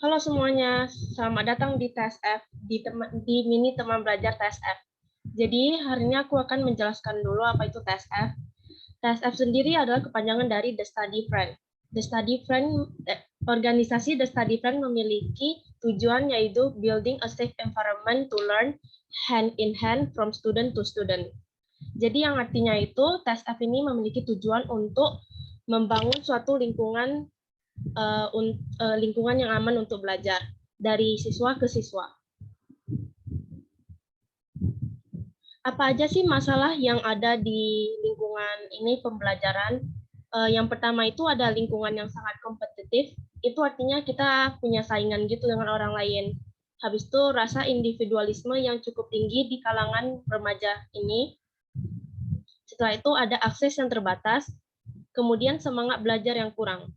Halo semuanya, selamat datang di TSF, di mini teman belajar TSF. Jadi, hari ini aku akan menjelaskan dulu apa itu TSF. TSF sendiri adalah kepanjangan dari The Study Friend. Organisasi The Study Friend memiliki tujuan yaitu building a safe environment to learn hand in hand from student to student. Jadi yang artinya itu TSF ini memiliki tujuan untuk membangun suatu lingkungan yang aman untuk belajar dari siswa ke siswa. Apa aja sih masalah yang ada di lingkungan ini pembelajaran? Yang pertama itu ada lingkungan yang sangat kompetitif. Itu artinya kita punya saingan gitu dengan orang lain. Habis itu rasa individualisme yang cukup tinggi di kalangan remaja ini. Setelah itu ada akses yang terbatas. Kemudian semangat belajar yang kurang.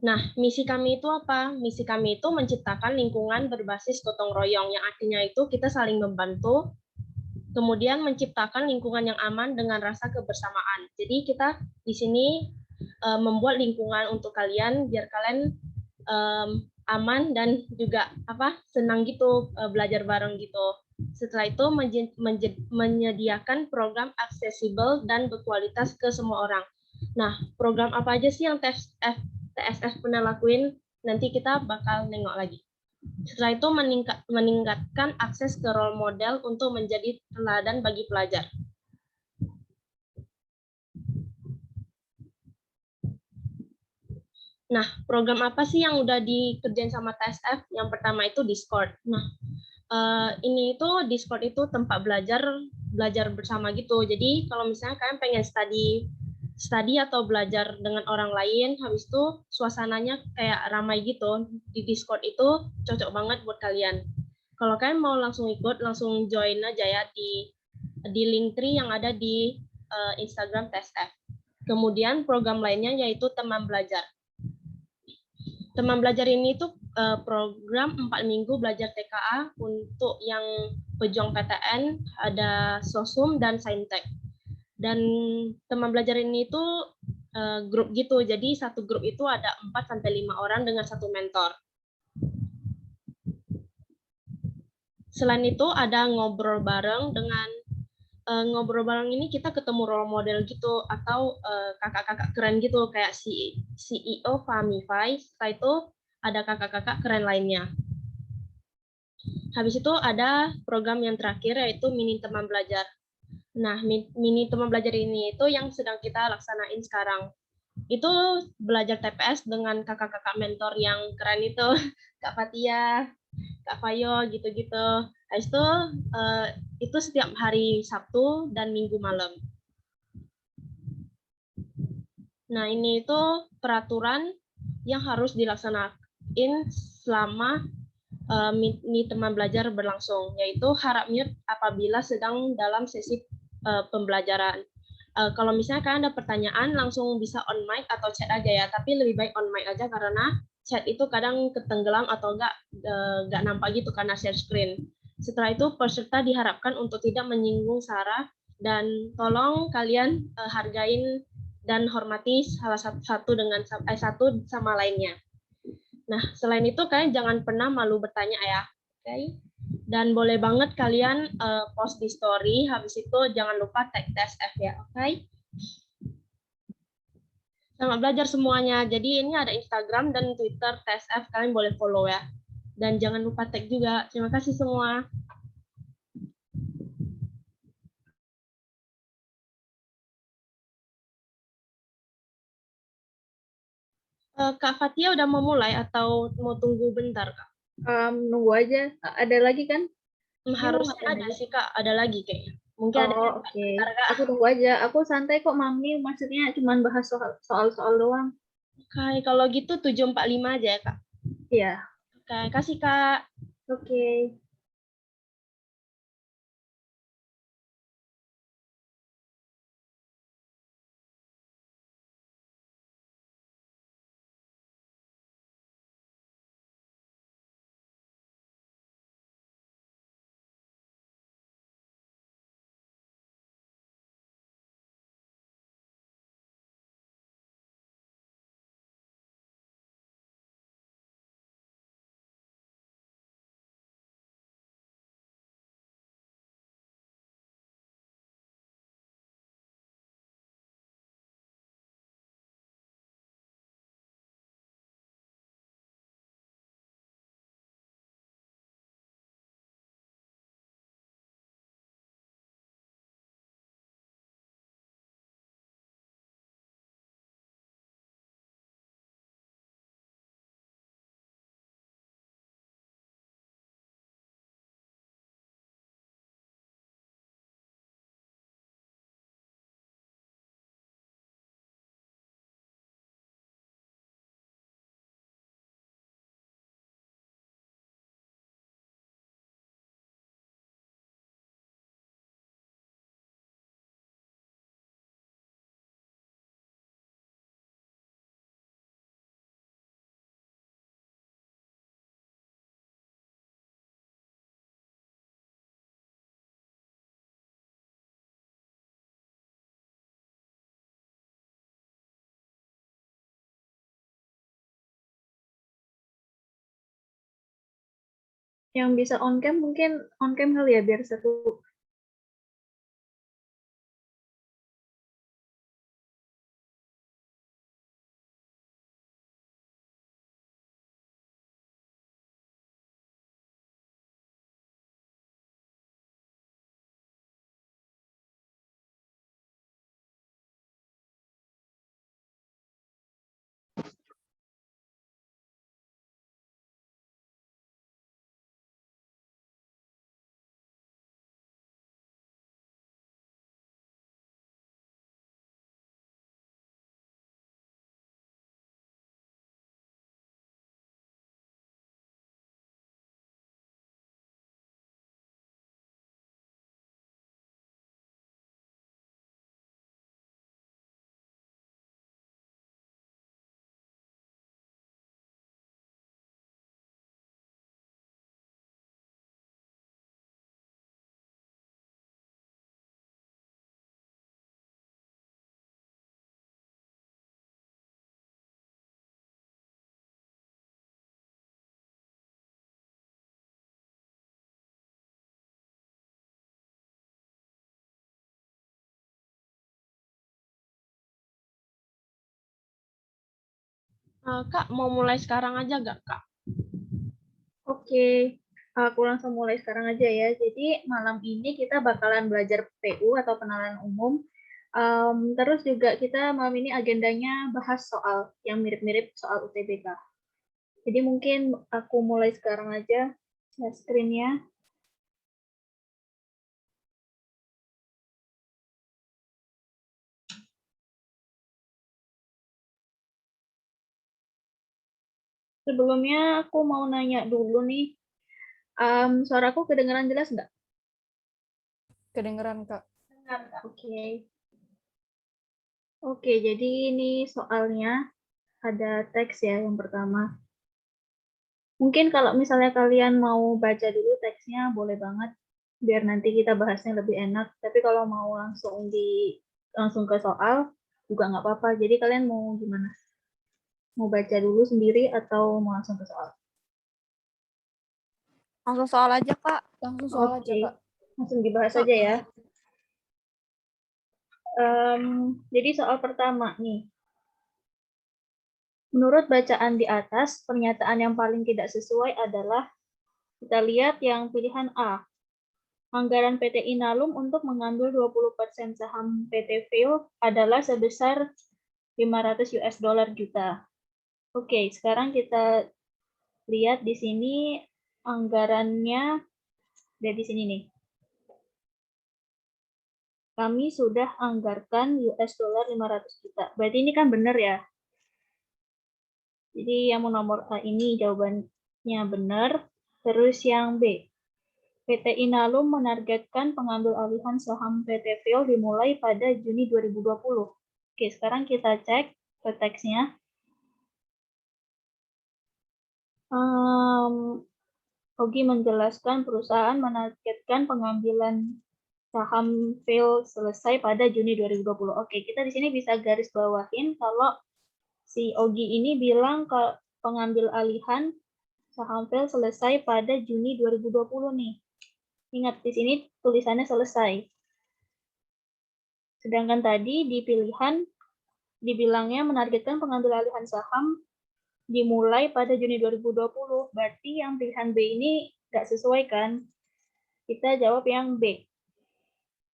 Nah, misi kami itu apa? Misi kami itu menciptakan lingkungan berbasis gotong royong, yang artinya itu kita saling membantu, kemudian menciptakan lingkungan yang aman dengan rasa kebersamaan. Jadi kita di sini membuat lingkungan untuk kalian biar kalian aman dan juga senang gitu belajar bareng gitu. Setelah itu menyediakan program aksesibel dan berkualitas ke semua orang. Nah, program apa aja sih yang TSF pernah lakuin? Nanti kita bakal nengok lagi. Setelah itu meningkatkan akses ke role model untuk menjadi teladan bagi pelajar. Nah, program apa sih yang udah dikerjain sama TSF? Yang pertama itu Discord. Nah, ini itu Discord itu tempat belajar bersama gitu. Jadi kalau misalnya kalian pengen study atau belajar dengan orang lain, habis itu suasananya kayak ramai gitu. Di Discord itu cocok banget buat kalian. Kalau kalian mau langsung ikut, langsung join aja ya di link tree yang ada di Instagram TSF. Kemudian program lainnya yaitu teman belajar. Teman belajar ini tuh program 4 minggu belajar TKA untuk yang pejuang PTN, ada Sosum dan Saintek. Dan teman belajar ini tuh grup gitu, jadi satu grup itu ada 4-5 orang dengan satu mentor. Selain itu ada ngobrol bareng ngobrol bareng ini kita ketemu role model gitu atau kakak-kakak keren gitu kayak CEO Famify. Setelah itu ada kakak-kakak keren lainnya. Habis itu ada program yang terakhir yaitu mini teman belajar. Nah, mini teman belajar ini itu yang sedang kita laksanain sekarang. Itu belajar TPS dengan kakak-kakak mentor yang keren itu, Kak Fatia, Kak Fayo gitu-gitu. Habis itu setiap hari Sabtu dan Minggu malam. Nah, ini itu peraturan yang harus dilaksanain selama mini teman belajar berlangsung, yaitu harap mute apabila sedang dalam sesi pembelajaran. Kalau misalnya kalian ada pertanyaan, langsung bisa on mic atau chat aja ya, tapi lebih baik on mic aja karena chat itu kadang ketenggelam atau nggak nampak gitu karena share screen. Setelah itu peserta diharapkan untuk tidak menyinggung sara dan tolong kalian hargain dan hormati salah satu sama lainnya. Nah, selain itu kalian jangan pernah malu bertanya ya. Oke. Dan boleh banget kalian post di story, habis itu jangan lupa tag TSF ya, oke? Selamat belajar semuanya. Jadi ini ada Instagram dan Twitter TSF, kalian boleh follow ya. Dan jangan lupa tag juga. Terima kasih semua. Kak Fatia udah mau mulai atau mau tunggu bentar, Kak? Nunggu aja. Ada lagi kan? Harusnya ada sih, Kak. Ada lagi kayaknya. Mungkin ada Oh, yang oke. bentar, Kak. Aku tunggu aja. Aku santai kok, Mami. Maksudnya cuma bahas soal-soal doang. Oke, kalau gitu 7:45 aja ya, Kak. Iya. Oke, kasih, Kak. Oke. Yang bisa on cam mungkin on cam kali ya biar satu. Kak, mau mulai sekarang aja nggak, Kak? Oke, aku langsung mulai sekarang aja ya. Jadi malam ini kita bakalan belajar PU atau pengenalan umum. Terus juga kita malam ini agendanya bahas soal yang mirip-mirip soal UTBK. Jadi mungkin aku mulai sekarang aja share screen-nya. Sebelumnya aku mau nanya dulu nih, suaraku kedengeran jelas nggak? Kedengeran, Kak. Oke. Oke, jadi ini soalnya ada teks ya yang pertama. Mungkin kalau misalnya kalian mau baca dulu teksnya boleh banget, biar nanti kita bahasnya lebih enak. Tapi kalau mau langsung ke soal juga nggak apa-apa. Jadi kalian mau gimana? Mau baca dulu sendiri atau mau langsung ke soal? Langsung soal aja, Kak. Langsung soal aja, Oke, Kak. langsung dibahas aja ya. Jadi soal pertama nih. Menurut bacaan di atas, pernyataan yang paling tidak sesuai adalah, kita lihat yang pilihan A. Anggaran PT Inalum untuk mengambil 20% saham PT Phil adalah sebesar 500 US dollar juta. Oke, sekarang kita lihat di sini anggarannya ada di sini nih. Kami sudah anggarkan US dollar 500 juta. Berarti ini kan benar ya? Jadi yang nomor A ini jawabannya benar. Terus yang B. PT Inalum menargetkan pengambil alihan saham PT Phil dimulai pada Juni 2020. Oke, sekarang kita cek ke teksnya. Ogi menjelaskan perusahaan menargetkan pengambilan saham Phil selesai pada Juni 2020. Oke, kita di sini bisa garis bawahin kalau si Ogi ini bilang ke pengambil alihan saham Phil selesai pada Juni 2020 nih. Ingat, di sini tulisannya selesai. Sedangkan tadi di pilihan dibilangnya menargetkan pengambil alihan saham dimulai pada Juni 2020. Berarti yang pilihan B ini nggak sesuai kan? Kita jawab yang B.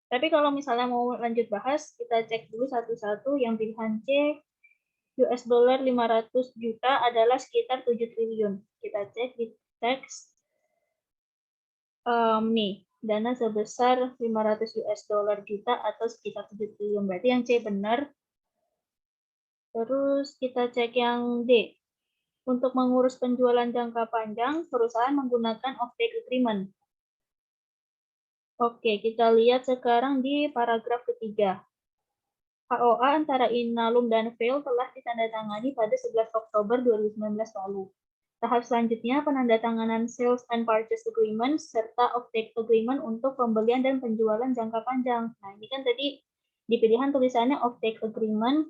Tapi kalau misalnya mau lanjut bahas, kita cek dulu satu-satu. Yang pilihan C, US dollar 500 juta adalah sekitar 7 triliun. Kita cek di teks. Nih, dana sebesar 500 US dollar juta atau sekitar 7 triliun. Berarti yang C benar. Terus kita cek yang D. Untuk mengurus penjualan jangka panjang, perusahaan menggunakan off-take agreement. Oke, kita lihat sekarang di paragraf ketiga. HOA antara Inalum dan Phil telah ditandatangani pada 11 Oktober 2019 lalu. Tahap selanjutnya penandatanganan Sales and Purchase Agreement serta off-take agreement untuk pembelian dan penjualan jangka panjang. Nah, ini kan tadi di pilihan tulisannya off-take agreement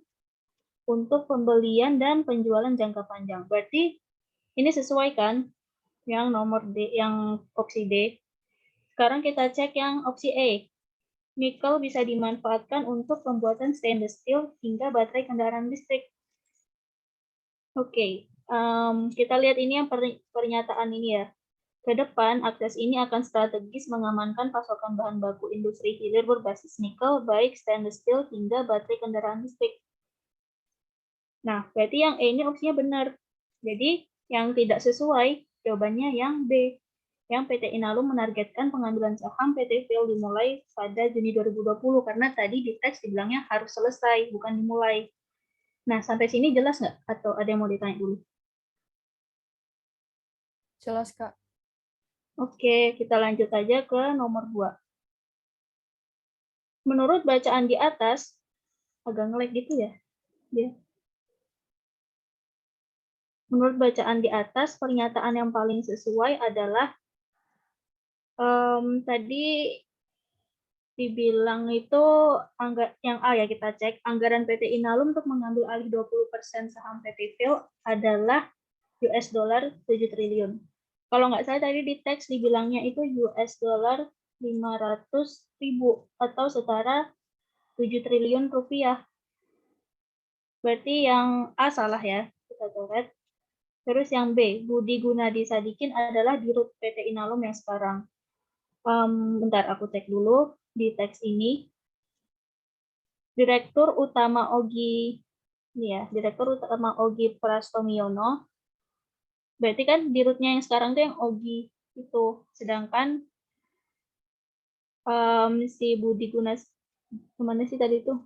untuk pembelian dan penjualan jangka panjang. Berarti ini sesuai kan? yang nomor D, yang opsi D. Sekarang kita cek yang opsi E. Nikel bisa dimanfaatkan untuk pembuatan stainless steel hingga baterai kendaraan listrik. Oke, kita lihat ini yang pernyataan ini ya. Ke depan, akses ini akan strategis mengamankan pasokan bahan baku industri hilir berbasis nikel, baik stainless steel hingga baterai kendaraan listrik. Nah, berarti yang E ini opsinya benar. Jadi, yang tidak sesuai, jawabannya yang B. Yang PT Inalum menargetkan pengambilan saham PT FIL dimulai pada Juni 2020, karena tadi di teks dibilangnya harus selesai, bukan dimulai. Nah, sampai sini jelas nggak? Atau ada yang mau ditanya dulu? Jelas, Kak. Oke, kita lanjut aja ke nomor 2. Menurut bacaan di atas, agak nge-lag gitu ya. Menurut bacaan di atas, pernyataan yang paling sesuai adalah tadi dibilang itu yang A ya, kita cek. Anggaran PT Inalum untuk mengambil alih 20% saham PT FIL adalah US dollar 7 triliun. Kalau nggak salah tadi di teks dibilangnya itu US dollar 500.000 atau setara 7 triliun rupiah. Berarti yang A salah ya, kita coret. Terus yang B, Budi Gunadi Sadikin adalah dirut PT Inalum yang sekarang. Bentar, aku cek dulu di teks ini. Direktur Utama Ogi, ini ya, Direktur Utama Ogi Prastomiono. Berarti kan dirutnya yang sekarang tuh yang Ogi itu. Sedangkan si Budi Gunas, kemana sih tadi tuh?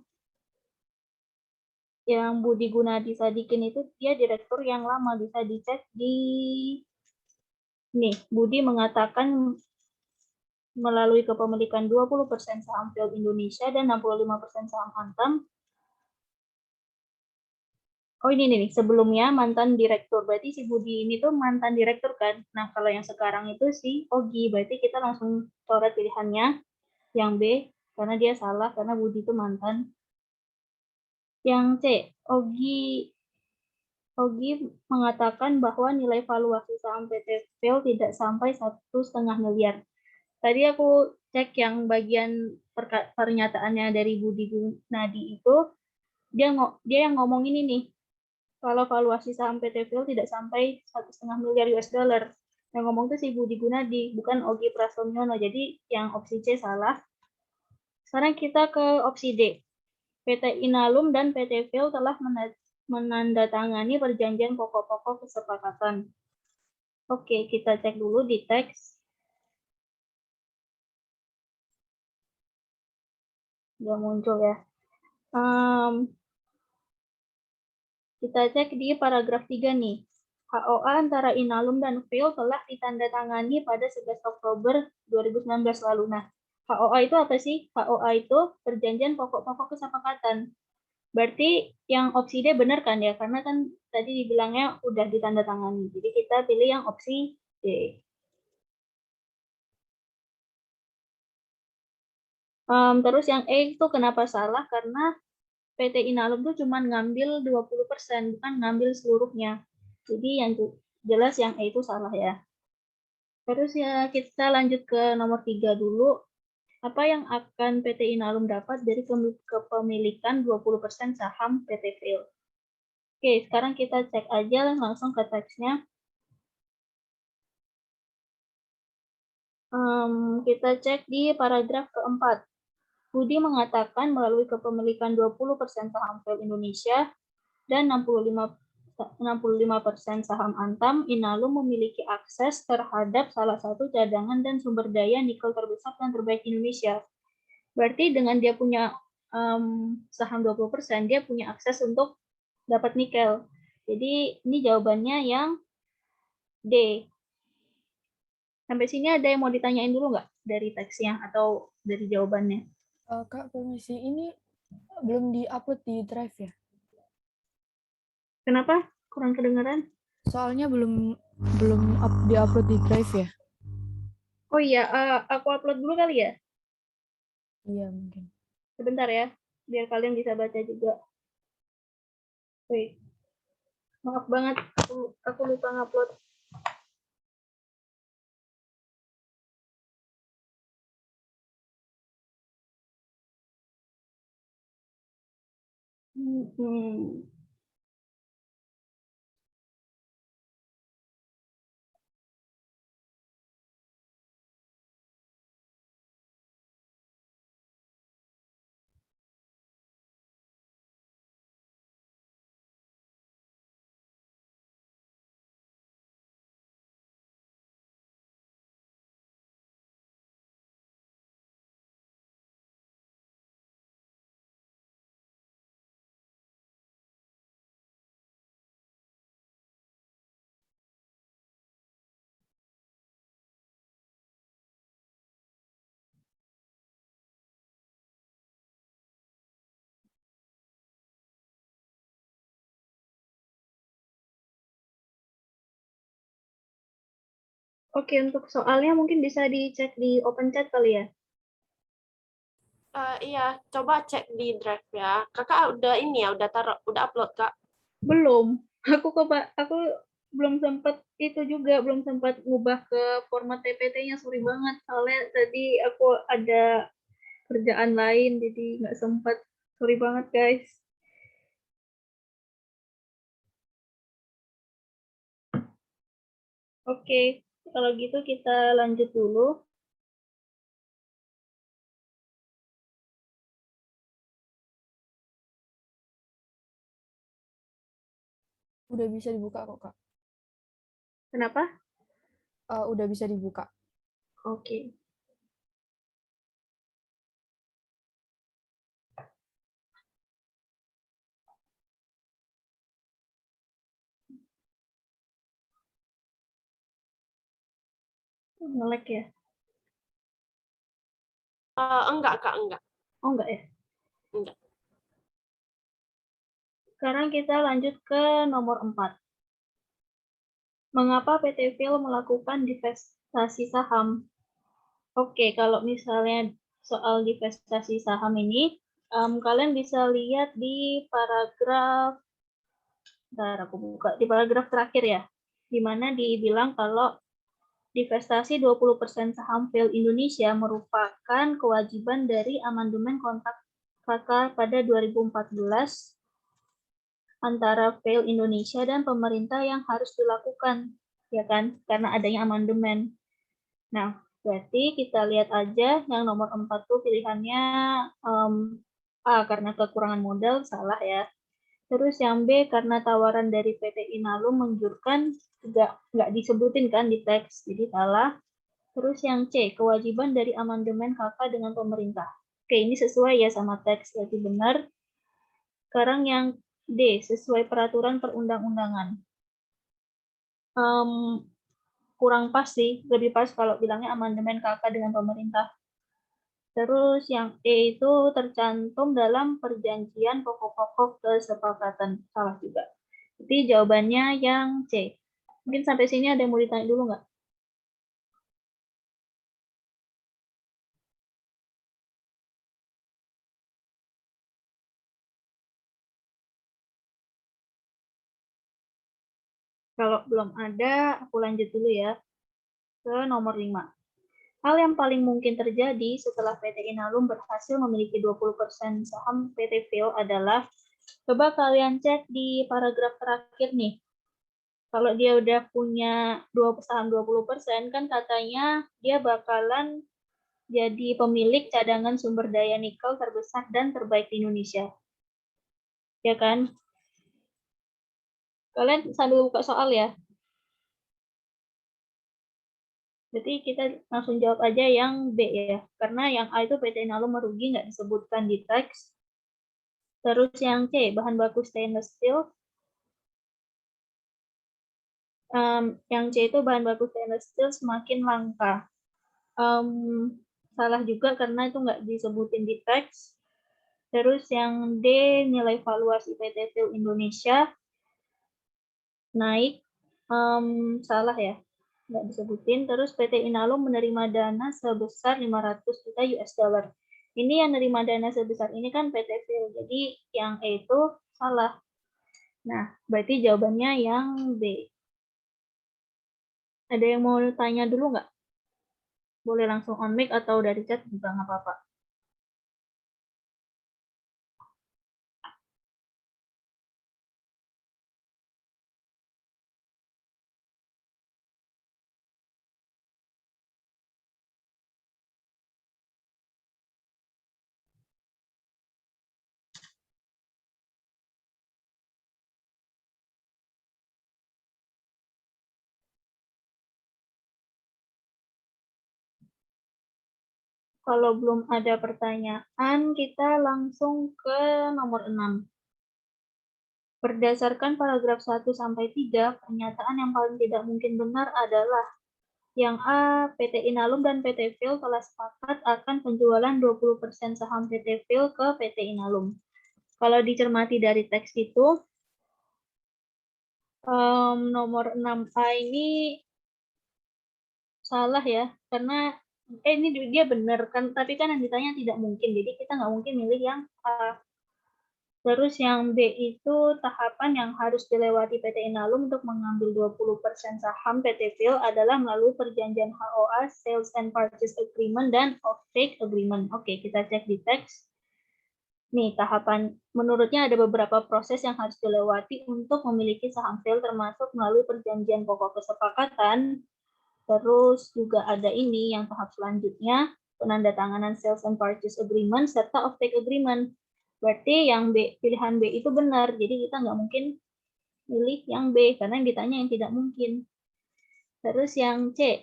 Yang Budi Gunadi Sadikin itu dia direktur yang lama, bisa dicek di nih. Budi mengatakan melalui kepemilikan 20% saham FIL Indonesia dan 65% saham Antam. Oh ini nih, sebelumnya mantan direktur. Berarti si Budi ini tuh mantan direktur kan? Nah kalau yang sekarang itu si Ogi, berarti kita langsung coret pilihannya yang B, karena dia salah, karena Budi itu mantan. Yang C, Ogi mengatakan bahwa nilai valuasi saham PT FIL tidak sampai 1,5 miliar. Tadi aku cek yang bagian pernyataannya dari Budi Gunadi itu, dia yang ngomong ini nih, kalau valuasi saham PT FIL tidak sampai 1,5 miliar US dollar. Yang ngomong itu si Budi Gunadi, bukan Ogi Prastomyono. Jadi yang opsi C salah. Sekarang kita ke opsi D. PT Inalum dan PT FIL telah menandatangani perjanjian pokok-pokok kesepakatan. Oke, kita cek dulu di teks. Nggak muncul ya. Kita cek di paragraf 3 nih. HOA antara Inalum dan FIL telah ditandatangani pada 11 Oktober 2019 lalu. Nah, HOA itu apa sih? HOA itu perjanjian pokok-pokok kesepakatan. Berarti yang opsi D benar kan ya? Karena kan tadi dibilangnya udah ditandatangani. Jadi kita pilih yang opsi D. Terus yang E itu kenapa salah? Karena PT Inalum tuh cuma ngambil 20%, bukan ngambil seluruhnya. Jadi yang jelas yang E itu salah ya. Terus ya kita lanjut ke nomor 3 dulu. Apa yang akan PT Inalum dapat dari kepemilikan 20% saham PT FIL? Oke, sekarang kita cek aja langsung ke teksnya. Kita cek di paragraf keempat. Budi mengatakan melalui kepemilikan 20% saham FIL Indonesia dan 65% saham Antam, Inalum memiliki akses terhadap salah satu cadangan dan sumber daya nikel terbesar dan terbaik Indonesia. Berarti dengan dia punya saham 20%, dia punya akses untuk dapat nikel. Jadi ini jawabannya yang D. Sampai sini ada yang mau ditanyain dulu nggak dari teksnya atau dari jawabannya? Kak, permisi, ini belum di-upload di Drive ya? Kenapa? Kurang kedengeran? Soalnya belum di-upload di Drive ya? Oh iya, aku upload dulu kali ya? Iya, mungkin. Sebentar ya, biar kalian bisa baca juga. Wait. Maaf banget, aku lupa ngupload. Hmm. Oke, untuk soalnya mungkin bisa dicek di open chat kali ya. Iya, coba cek di drive ya. Kakak udah ini ya, udah taruh, udah upload Kak. Belum. Aku belum sempat itu juga, belum sempat ngubah ke format TPT-nya, sorry banget. Soalnya tadi aku ada kerjaan lain, jadi nggak sempat. Sorry banget, guys. Oke, kalau gitu kita lanjut dulu. Udah bisa dibuka kok, Kak. Kenapa? Udah bisa dibuka. Oke. Nge-lag ya? Enggak Kak, enggak. Oh, enggak ya? Enggak. Sekarang kita lanjut ke nomor 4. Mengapa PT Phil melakukan divestasi saham? Oke, kalau misalnya soal divestasi saham ini, kalian bisa lihat di paragraf, bentar aku buka, di paragraf terakhir ya, di mana dibilang kalau divestasi 20% saham Phil Indonesia merupakan kewajiban dari amandemen kontrak KK pada 2014 antara Phil Indonesia dan pemerintah yang harus dilakukan, ya kan? Karena adanya amandemen. Nah, berarti kita lihat aja yang nomor 4 tuh pilihannya A karena kekurangan modal, salah ya. Terus yang B karena tawaran dari PT Inalum menjurkan, nggak disebutin kan di teks, jadi salah. Terus yang C, kewajiban dari amandemen KK dengan pemerintah. Oke, ini sesuai ya sama teks, jadi benar. Sekarang yang D, sesuai peraturan perundang-undangan. Kurang pas sih, lebih pas kalau bilangnya amandemen KK dengan pemerintah. Terus yang E itu tercantum dalam perjanjian pokok-pokok kesepakatan. Salah juga. Jadi jawabannya yang C. Mungkin sampai sini ada yang mau ditanya dulu nggak? Kalau belum ada, aku lanjut dulu ya ke nomor 5. Hal yang paling mungkin terjadi setelah PT Inalum berhasil memiliki 20% saham PT Phil adalah, coba kalian cek di paragraf terakhir nih. Kalau dia udah punya saham 20%, kan katanya dia bakalan jadi pemilik cadangan sumber daya nikel terbesar dan terbaik di Indonesia. Ya kan? Kalian sambil buka soal ya. Jadi kita langsung jawab aja yang B ya. Karena yang A itu PT Inalum merugi, nggak disebutkan di teks. Terus yang C, bahan baku stainless steel. Yang C itu bahan baku stainless steel semakin langka. Salah juga karena itu nggak disebutin di teks. Terus yang D, nilai valuasi PT Phil Indonesia naik. Salah ya, nggak disebutin. Terus PT Inalum menerima dana sebesar 500 juta US dollar. Ini yang menerima dana sebesar ini kan PT Phil. Jadi yang E itu salah. Nah, berarti jawabannya yang B. Ada yang mau tanya dulu nggak? Boleh langsung on mic atau dari chat juga nggak apa-apa. Kalau belum ada pertanyaan, kita langsung ke nomor 6. Berdasarkan paragraf 1 sampai 3, pernyataan yang paling tidak mungkin benar adalah yang A, PT Inalum dan PT Phil telah sepakat akan penjualan 20% saham PT Phil ke PT Inalum. Kalau dicermati dari teks itu, nomor 6A ini salah ya, karena ini dia benar kan, tapi kan yang ditanya tidak mungkin, jadi kita nggak mungkin milih yang A. Terus yang B itu tahapan yang harus dilewati PT Inalum untuk mengambil 20% saham PT Phil adalah melalui perjanjian HOA, Sales and Purchase Agreement, dan Offtake Agreement. Oke, kita cek di teks. Nih, tahapan menurutnya ada beberapa proses yang harus dilewati untuk memiliki saham Phil, termasuk melalui perjanjian pokok kesepakatan. Terus juga ada ini yang tahap selanjutnya, penandatanganan Sales and Purchase Agreement serta Offtake Agreement. Berarti yang B, pilihan B itu benar. Jadi kita nggak mungkin pilih yang B karena yang ditanya yang tidak mungkin. Terus yang C,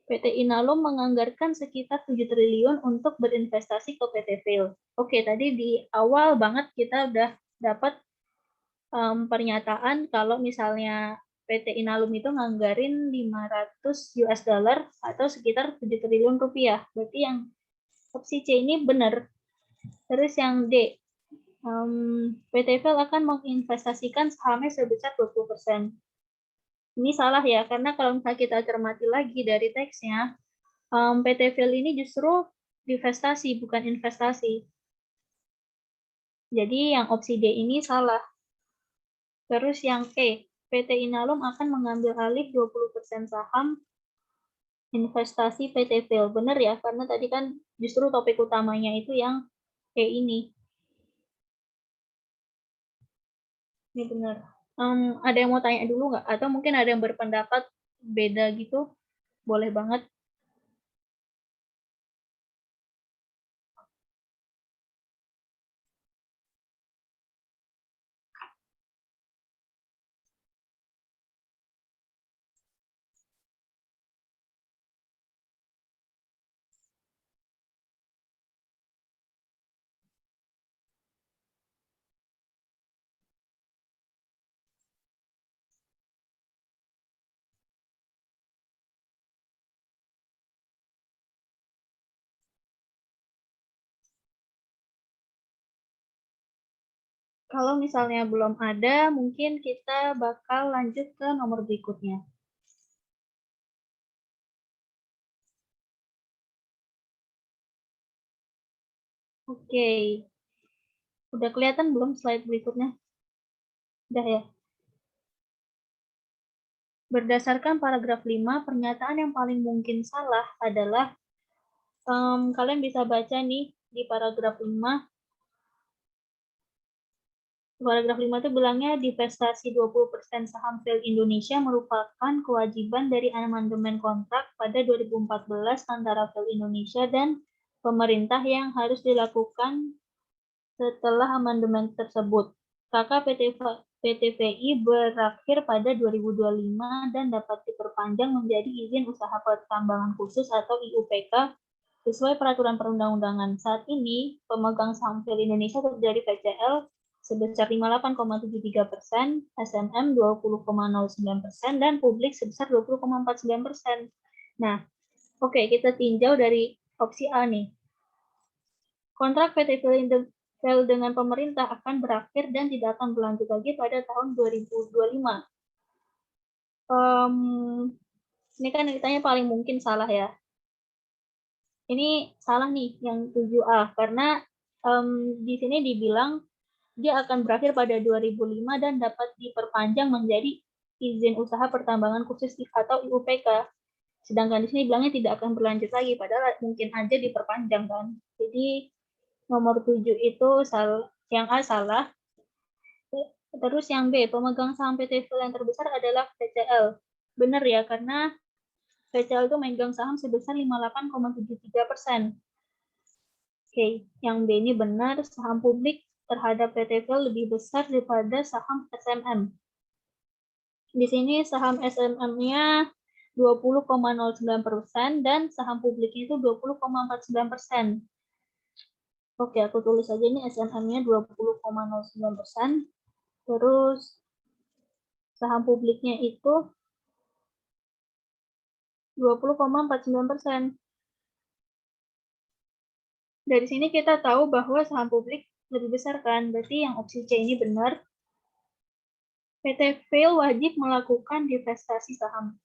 PT Inalum menganggarkan sekitar 7 triliun untuk berinvestasi ke PT Phil. Oke, tadi di awal banget kita udah dapat pernyataan kalau misalnya PT Inalum itu nganggarin 500 US dollar atau sekitar 7 triliun rupiah. Berarti yang opsi C ini benar. Terus yang D, PT Phil akan menginvestasikan sahamnya sebesar 20%. Ini salah ya, karena kalau misalnya kita cermati lagi dari teksnya, PT Phil ini justru divestasi, bukan investasi. Jadi yang opsi D ini salah. Terus yang E, PT Inalum akan mengambil alih 20% saham investasi PT Phil. Benar ya, karena tadi kan justru topik utamanya itu yang E ini. Ini benar. Ada yang mau tanya dulu nggak? Atau mungkin ada yang berpendapat beda gitu? Boleh banget. Kalau misalnya belum ada, mungkin kita bakal lanjut ke nomor berikutnya. Oke. Udah kelihatan belum slide berikutnya? Udah ya? Berdasarkan paragraf 5, pernyataan yang paling mungkin salah adalah, kalian bisa baca nih di paragraf 5. Paragraf 5 itu bilangnya divestasi 20% saham Phil Indonesia merupakan kewajiban dari amandemen kontrak pada 2014 antara Phil Indonesia dan pemerintah yang harus dilakukan setelah amandemen tersebut. KK PTVI berakhir pada 2025 dan dapat diperpanjang menjadi izin usaha pertambangan khusus atau IUPK sesuai peraturan perundang-undangan. Saat ini, pemegang saham Phil Indonesia terdiri PCL sebesar 58,73%, SMM 20,09%, dan publik sebesar 20,49%. Nah, oke, kita tinjau dari opsi A nih. Kontrak PT Phil dengan pemerintah akan berakhir dan tidak akan berlanjut lagi pada tahun 2025. Ini kan ditanya paling mungkin salah ya. Ini salah nih yang 7A, karena di sini dibilang dia akan berakhir pada 2005 dan dapat diperpanjang menjadi izin usaha pertambangan khusus atau IUPK. Sedangkan di sini bilangnya tidak akan berlanjut lagi, padahal mungkin aja diperpanjang kan. Jadi nomor 7 itu yang A salah. Terus yang B, pemegang saham PT Phil yang terbesar adalah PCL. Benar ya, karena PCL itu megang saham sebesar 58,73%. Oke, yang B ini benar, saham publik terhadap PT Phil lebih besar daripada saham SMM. Di sini saham SMM-nya 20,09% dan saham publiknya itu 20,49%. Oke, aku tulis aja ini SMM-nya 20,09%. Terus saham publiknya itu 20,49%. Dari sini kita tahu bahwa saham publik lebih besar kan, berarti yang opsi C ini benar. PT Fail wajib melakukan divestasi saham.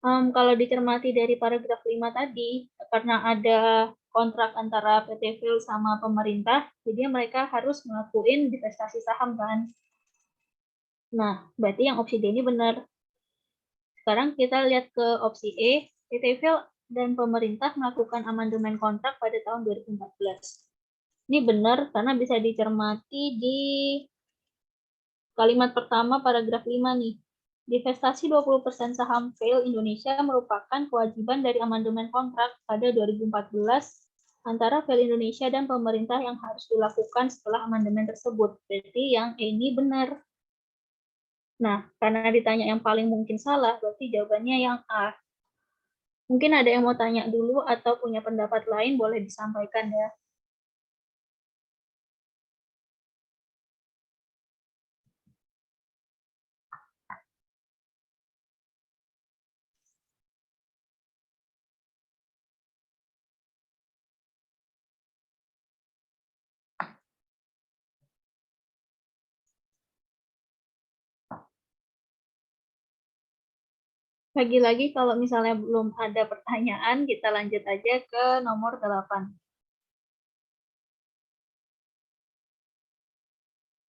Kalau dicermati dari paragraf 5 tadi, karena ada kontrak antara PT Fail sama pemerintah, jadi mereka harus ngelakuin divestasi saham kan. Nah, berarti yang opsi D ini benar. Sekarang kita lihat ke opsi E, PT Fail dan pemerintah melakukan amandemen kontrak pada tahun 2014. Ini benar karena bisa dicermati di kalimat pertama paragraf 5 nih. Divestasi 20% saham Fail Indonesia merupakan kewajiban dari amandemen kontrak pada 2014 antara Fail Indonesia dan pemerintah yang harus dilakukan setelah amandemen tersebut. Berarti yang ini benar. Nah, karena ditanya yang paling mungkin salah, berarti jawabannya yang A. Mungkin ada yang mau tanya dulu atau punya pendapat lain, boleh disampaikan ya. Lagi-lagi kalau misalnya belum ada pertanyaan, kita lanjut aja ke nomor 8.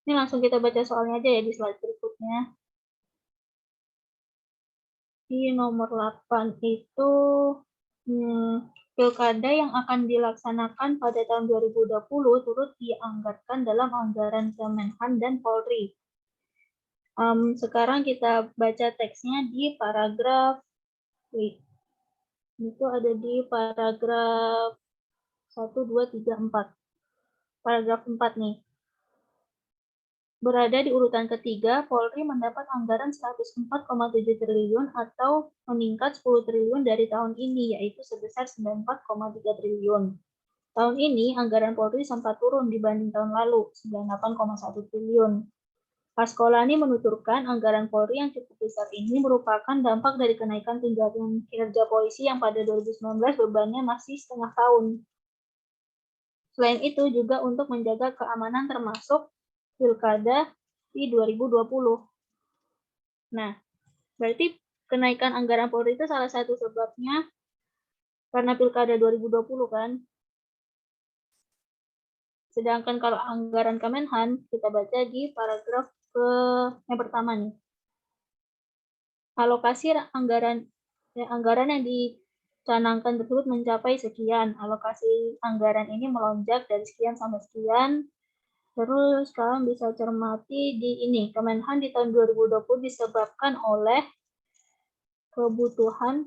Ini langsung kita baca soalnya aja ya di slide berikutnya. Di nomor 8 itu pilkada yang akan dilaksanakan pada tahun 2020 turut dianggarkan dalam anggaran Kemenhan dan Polri. Sekarang kita baca teksnya di paragraf, itu ada di paragraf 1, 2, 3, 4. Paragraf 4 nih. Berada di urutan ketiga, Polri mendapat anggaran 104,7 triliun atau meningkat 10 triliun dari tahun ini, yaitu sebesar 94,3 triliun. Tahun ini, anggaran Polri sempat turun dibanding tahun lalu, 98,1 triliun. Paskolani menuturkan anggaran Polri yang cukup besar ini merupakan dampak dari kenaikan tunjangan kinerja polisi yang pada 2019 bebannya masih setengah tahun. Selain itu juga untuk menjaga keamanan termasuk pilkada di 2020. Nah, berarti kenaikan anggaran Polri itu salah satu sebabnya karena pilkada 2020 kan. Sedangkan kalau anggaran Kemenhan, kita baca di paragraf yang pertama nih. Alokasi anggaran yang dicanangkan tersebut mencapai sekian. Alokasi anggaran ini melonjak dari sekian sampai sekian. Terus kalian bisa cermati di ini, Kemenhan di tahun 2020 disebabkan oleh kebutuhan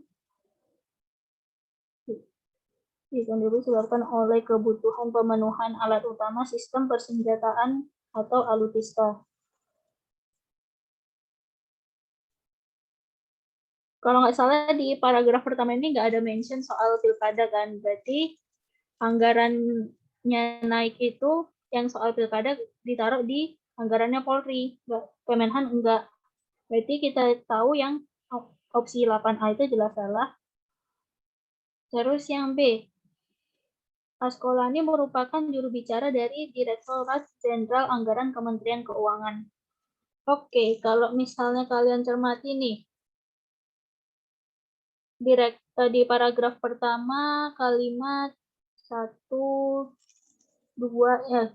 pemenuhan alat utama sistem persenjataan atau alutsista. Kalau nggak salah di paragraf pertama ini nggak ada mention soal pilkada kan, berarti anggarannya naik itu yang soal pilkada ditaruh di anggarannya Polri, Kemenhan enggak. Berarti kita tahu yang opsi 8A itu jelas salah. Terus yang B, Paskolani merupakan juru bicara dari Direktorat Jenderal Anggaran Kementerian Keuangan. Oke, kalau misalnya kalian cermati nih, di paragraf pertama kalimat 1, 2,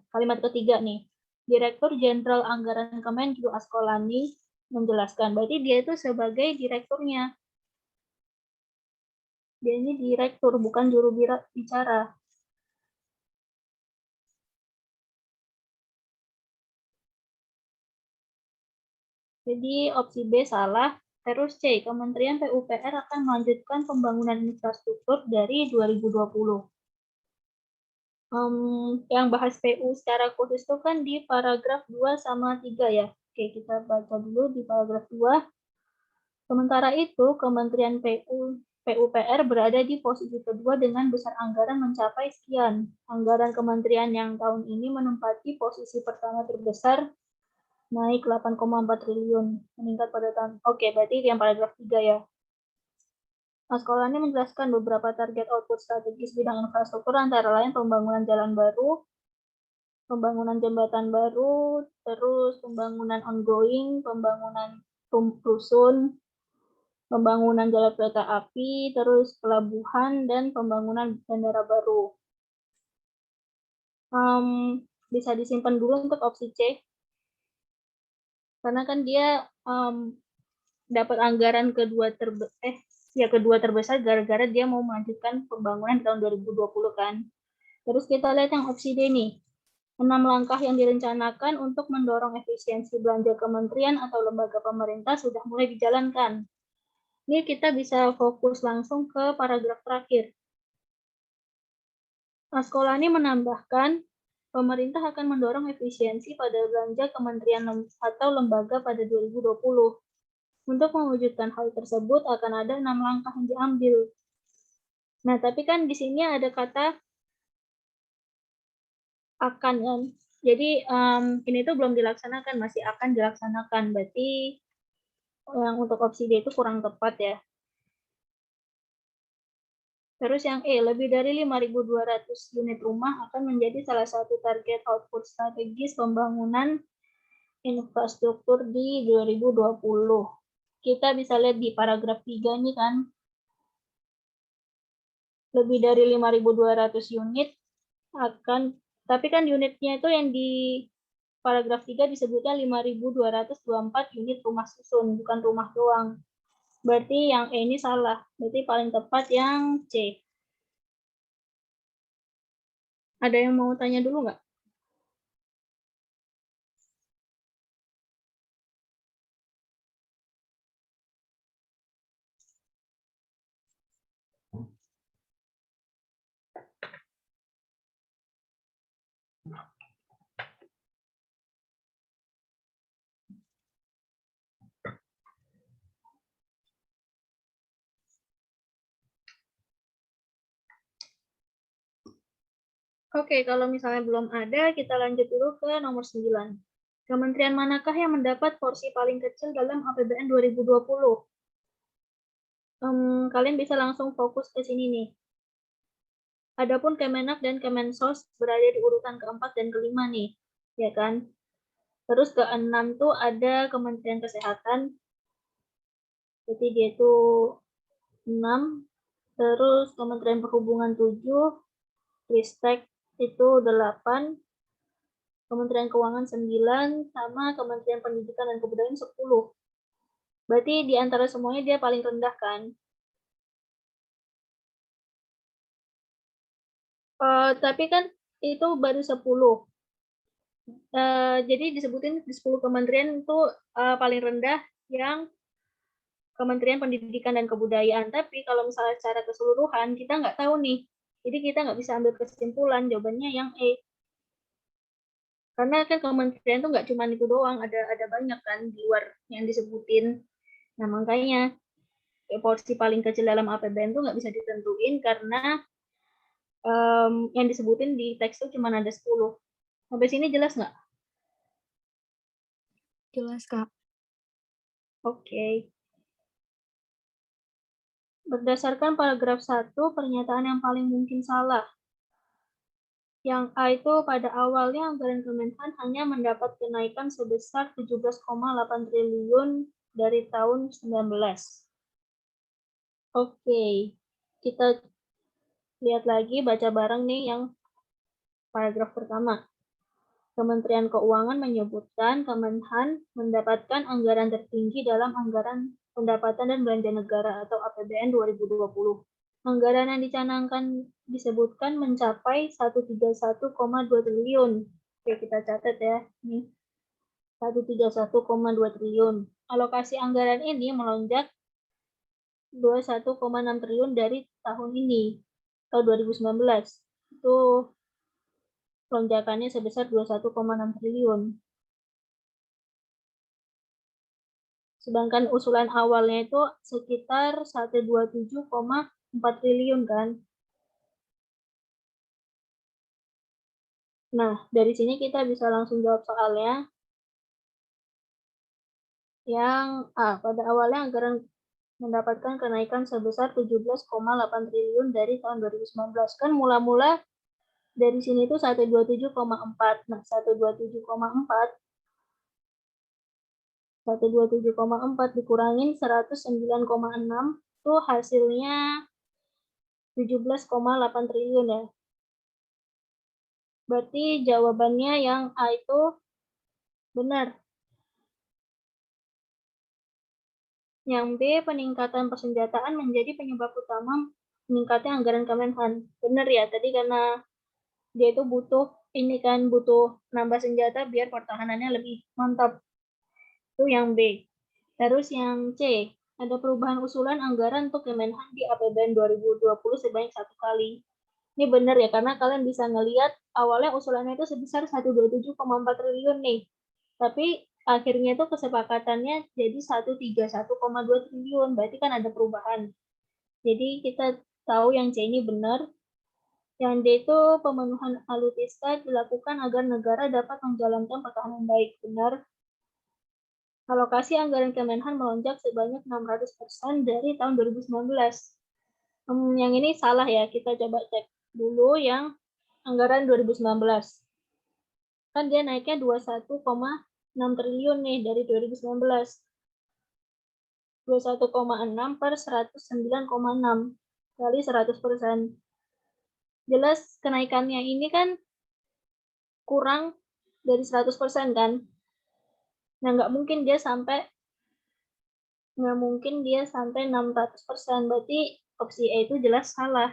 kalimat ketiga nih. Direktur Jenderal Anggaran Kemenlu Askolani menjelaskan, berarti dia itu sebagai direkturnya. Dia ini direktur, bukan juru bicara. Jadi opsi B salah. Terus C, Kementerian PUPR akan melanjutkan pembangunan infrastruktur dari 2020. Yang bahas PU secara khusus itu kan di paragraf 2 sama 3 ya. Oke, kita baca dulu di paragraf 2. Sementara itu, Kementerian PUPR berada di posisi kedua dengan besar anggaran mencapai sekian. Anggaran kementerian yang tahun ini menempati posisi pertama terbesar, naik 8,4 triliun, meningkat pada tahun. Oke, berarti yang paragraf 3 ya. Nah, sekolah ini menjelaskan beberapa target output strategis bidang infrastruktur antara lain pembangunan jalan baru, pembangunan jembatan baru, terus pembangunan ongoing, pembangunan rusun, pembangunan jalan kereta api, terus pelabuhan, dan pembangunan bandara baru. Bisa disimpan dulu untuk opsi C, karena kan dia dapat anggaran kedua terbesar gara-gara dia mau melanjutkan pembangunan di tahun 2020 kan. Terus kita lihat yang opsi D nih. 6 langkah yang direncanakan untuk mendorong efisiensi belanja kementerian atau lembaga pemerintah sudah mulai dijalankan. Ini kita bisa fokus langsung ke paragraf terakhir. Nah, sekolah ini menambahkan, pemerintah akan mendorong efisiensi pada belanja kementerian atau lembaga pada 2020. Untuk mewujudkan hal tersebut akan ada 6 langkah yang diambil. Nah, tapi kan di sini ada kata akan kan. Jadi ini tuh belum dilaksanakan, masih akan dilaksanakan. Berarti yang untuk opsi D itu kurang tepat ya. Terus yang E, lebih dari 5.200 unit rumah akan menjadi salah satu target output strategis pembangunan infrastruktur di 2020. Kita bisa lihat di paragraf 3 nih kan. Lebih dari 5.200 unit akan, tapi kan unitnya itu yang di paragraf 3 disebutnya 5.224 unit rumah susun, bukan rumah doang. Berarti yang E ini salah. Berarti paling tepat yang C. Ada yang mau tanya dulu nggak? Oke, kalau misalnya belum ada, kita lanjut dulu ke nomor 9. Kementerian manakah yang mendapat porsi paling kecil dalam APBN 2020? Kalian bisa langsung fokus ke sini nih. Adapun Kemenak dan Kemensos berada di urutan keempat dan kelima nih, ya kan? Terus ke-6 tuh ada Kementerian Kesehatan, jadi dia itu 6. Terus Kementerian Perhubungan 7, Ristek itu 8, Kementerian Keuangan 9, sama Kementerian Pendidikan dan Kebudayaan 10. Berarti di antara semuanya dia paling rendah kan? Tapi kan itu baru 10. Jadi disebutin di 10 kementerian itu paling rendah yang Kementerian Pendidikan dan Kebudayaan. Tapi kalau misalnya secara keseluruhan, kita nggak tahu nih. Jadi kita nggak bisa ambil kesimpulan, jawabannya yang E. Karena kan kementerian itu nggak cuma itu doang, ada banyak kan di luar yang disebutin. Nah, makanya porsi paling kecil dalam APBN itu nggak bisa ditentuin karena yang disebutin di teks itu cuma ada 10. Sampai sini jelas nggak? Jelas, Kak. Oke. Berdasarkan paragraf 1, pernyataan yang paling mungkin salah. Yang A itu pada awalnya anggaran Kemenhan hanya mendapat kenaikan sebesar 17,8 triliun dari tahun 19. Oke, kita lihat lagi, baca bareng nih yang paragraf pertama. Kementerian Keuangan menyebutkan Kemenhan mendapatkan anggaran tertinggi dalam anggaran pendapatan dan belanja negara atau APBN 2020. Anggaran yang dicanangkan disebutkan mencapai 131,2 triliun. Oke, kita catat ya. Nih, 131,2 triliun. Alokasi anggaran ini melonjak 21,6 triliun dari tahun ini, tahun 2019. Itu lonjakannya sebesar 21,6 triliun. Sedangkan usulan awalnya itu sekitar 127,4 triliun kan. Nah, dari sini kita bisa langsung jawab soalnya. Yang pada awalnya anggaran mendapatkan kenaikan sebesar 17,8 triliun dari tahun 2019. Kan mula-mula dari sini itu 127,4. Nah, 127,4 dikurangin 109,6 itu hasilnya 17,8 triliun ya. Berarti jawabannya yang A itu benar. Yang B, peningkatan persenjataan menjadi penyebab utama meningkatnya anggaran Kemenhan. Benar ya, tadi karena dia itu butuh nambah senjata biar pertahanannya lebih mantap. Itu yang B. Terus yang C, ada perubahan usulan anggaran untuk Kemenhan di APBN 2020 sebanyak 1 kali. Ini benar ya, karena kalian bisa ngelihat awalnya usulannya itu sebesar 127,4 triliun nih. Tapi akhirnya itu kesepakatannya jadi 131,2 triliun, berarti kan ada perubahan. Jadi kita tahu yang C ini benar. Yang D itu pemenuhan alutsista dilakukan agar negara dapat menjalankan pertahanan baik. Benar. Alokasi anggaran Kemenhan melonjak sebanyak 600% dari tahun 2019. Yang ini salah ya, kita coba cek dulu yang anggaran 2019. Kan dia naiknya 21,6 triliun nih dari 2019. 21,6 per 109,6 kali 100%. Jelas kenaikannya ini kan kurang dari 100% kan. Nah, nggak mungkin dia sampai 600%. Berarti opsi A itu jelas salah.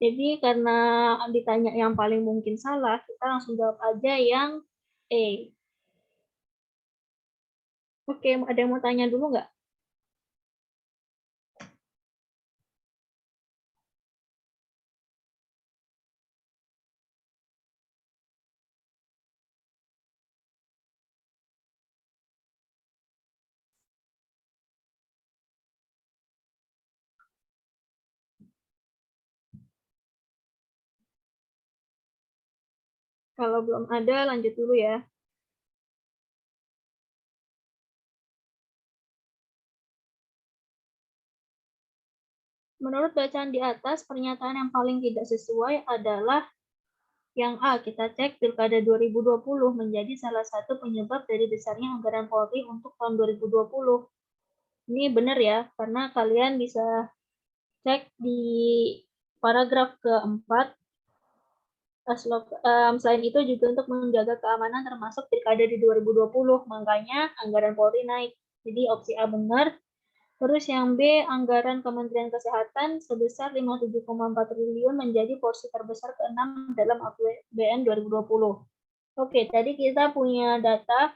Jadi karena ditanya yang paling mungkin salah, kita langsung jawab aja yang A. Oke, ada yang mau tanya dulu nggak? Kalau belum ada, lanjut dulu ya. Menurut bacaan di atas, pernyataan yang paling tidak sesuai adalah yang A. Kita cek Pilkada 2020 menjadi salah satu penyebab dari besarnya anggaran Polri untuk tahun 2020. Ini benar ya, karena kalian bisa cek di paragraf keempat. Selain itu juga untuk menjaga keamanan termasuk Pilkada di 2020, makanya anggaran Polri naik. Jadi opsi A benar. Terus yang B, anggaran Kementerian Kesehatan sebesar 57,4 triliun menjadi porsi terbesar ke-6 dalam APBN 2020. Oke, tadi kita punya data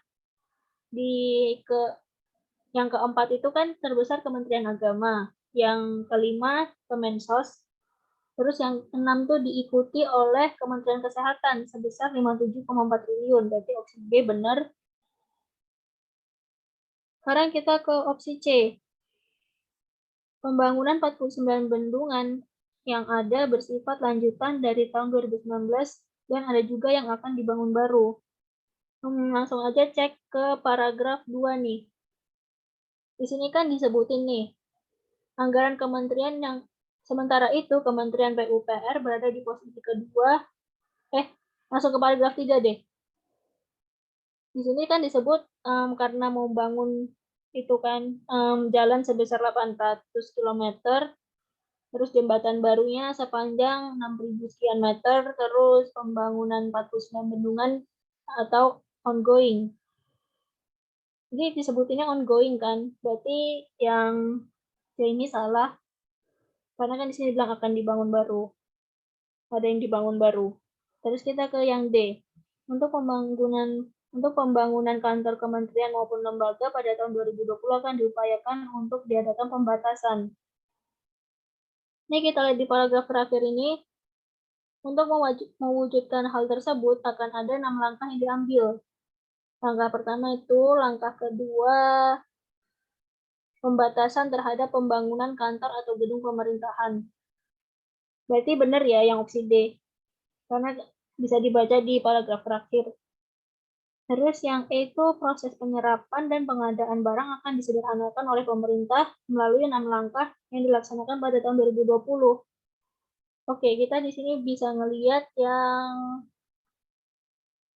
yang keempat itu kan terbesar Kementerian Agama, yang kelima Kemensos, terus yang 6 tuh diikuti oleh Kementerian Kesehatan sebesar 57,4 triliun, berarti opsi B benar. Sekarang kita ke opsi C. Pembangunan 49 bendungan yang ada bersifat lanjutan dari tahun 2019 dan ada juga yang akan dibangun baru. Langsung aja cek ke paragraf 2 nih. Di sini kan disebutin nih, anggaran kementerian yang sementara itu Kementerian PUPR berada di posisi kedua. Langsung ke paragraf 3 deh. Di sini kan disebut karena mau bangun itu kan jalan sebesar 800 km, terus jembatan barunya sepanjang 6.000 sekian meter, terus pembangunan 49 bendungan atau ongoing. Jadi disebutinnya ongoing kan, berarti yang ini salah, karena kan di sini bilang akan dibangun baru. Ada yang dibangun baru. Terus kita ke yang D. Untuk pembangunan kantor kementerian maupun lembaga pada tahun 2020 akan diupayakan untuk diadakan pembatasan. Ini kita lihat di paragraf terakhir ini, untuk mewujudkan hal tersebut akan ada 6 langkah yang diambil. Langkah pertama itu, langkah kedua, pembatasan terhadap pembangunan kantor atau gedung pemerintahan. Berarti benar ya yang opsi D, karena bisa dibaca di paragraf terakhir. Terus yang E itu proses penyerapan dan pengadaan barang akan disederhanakan oleh pemerintah melalui 6 langkah yang dilaksanakan pada tahun 2020. Oke, kita di sini bisa ngelihat yang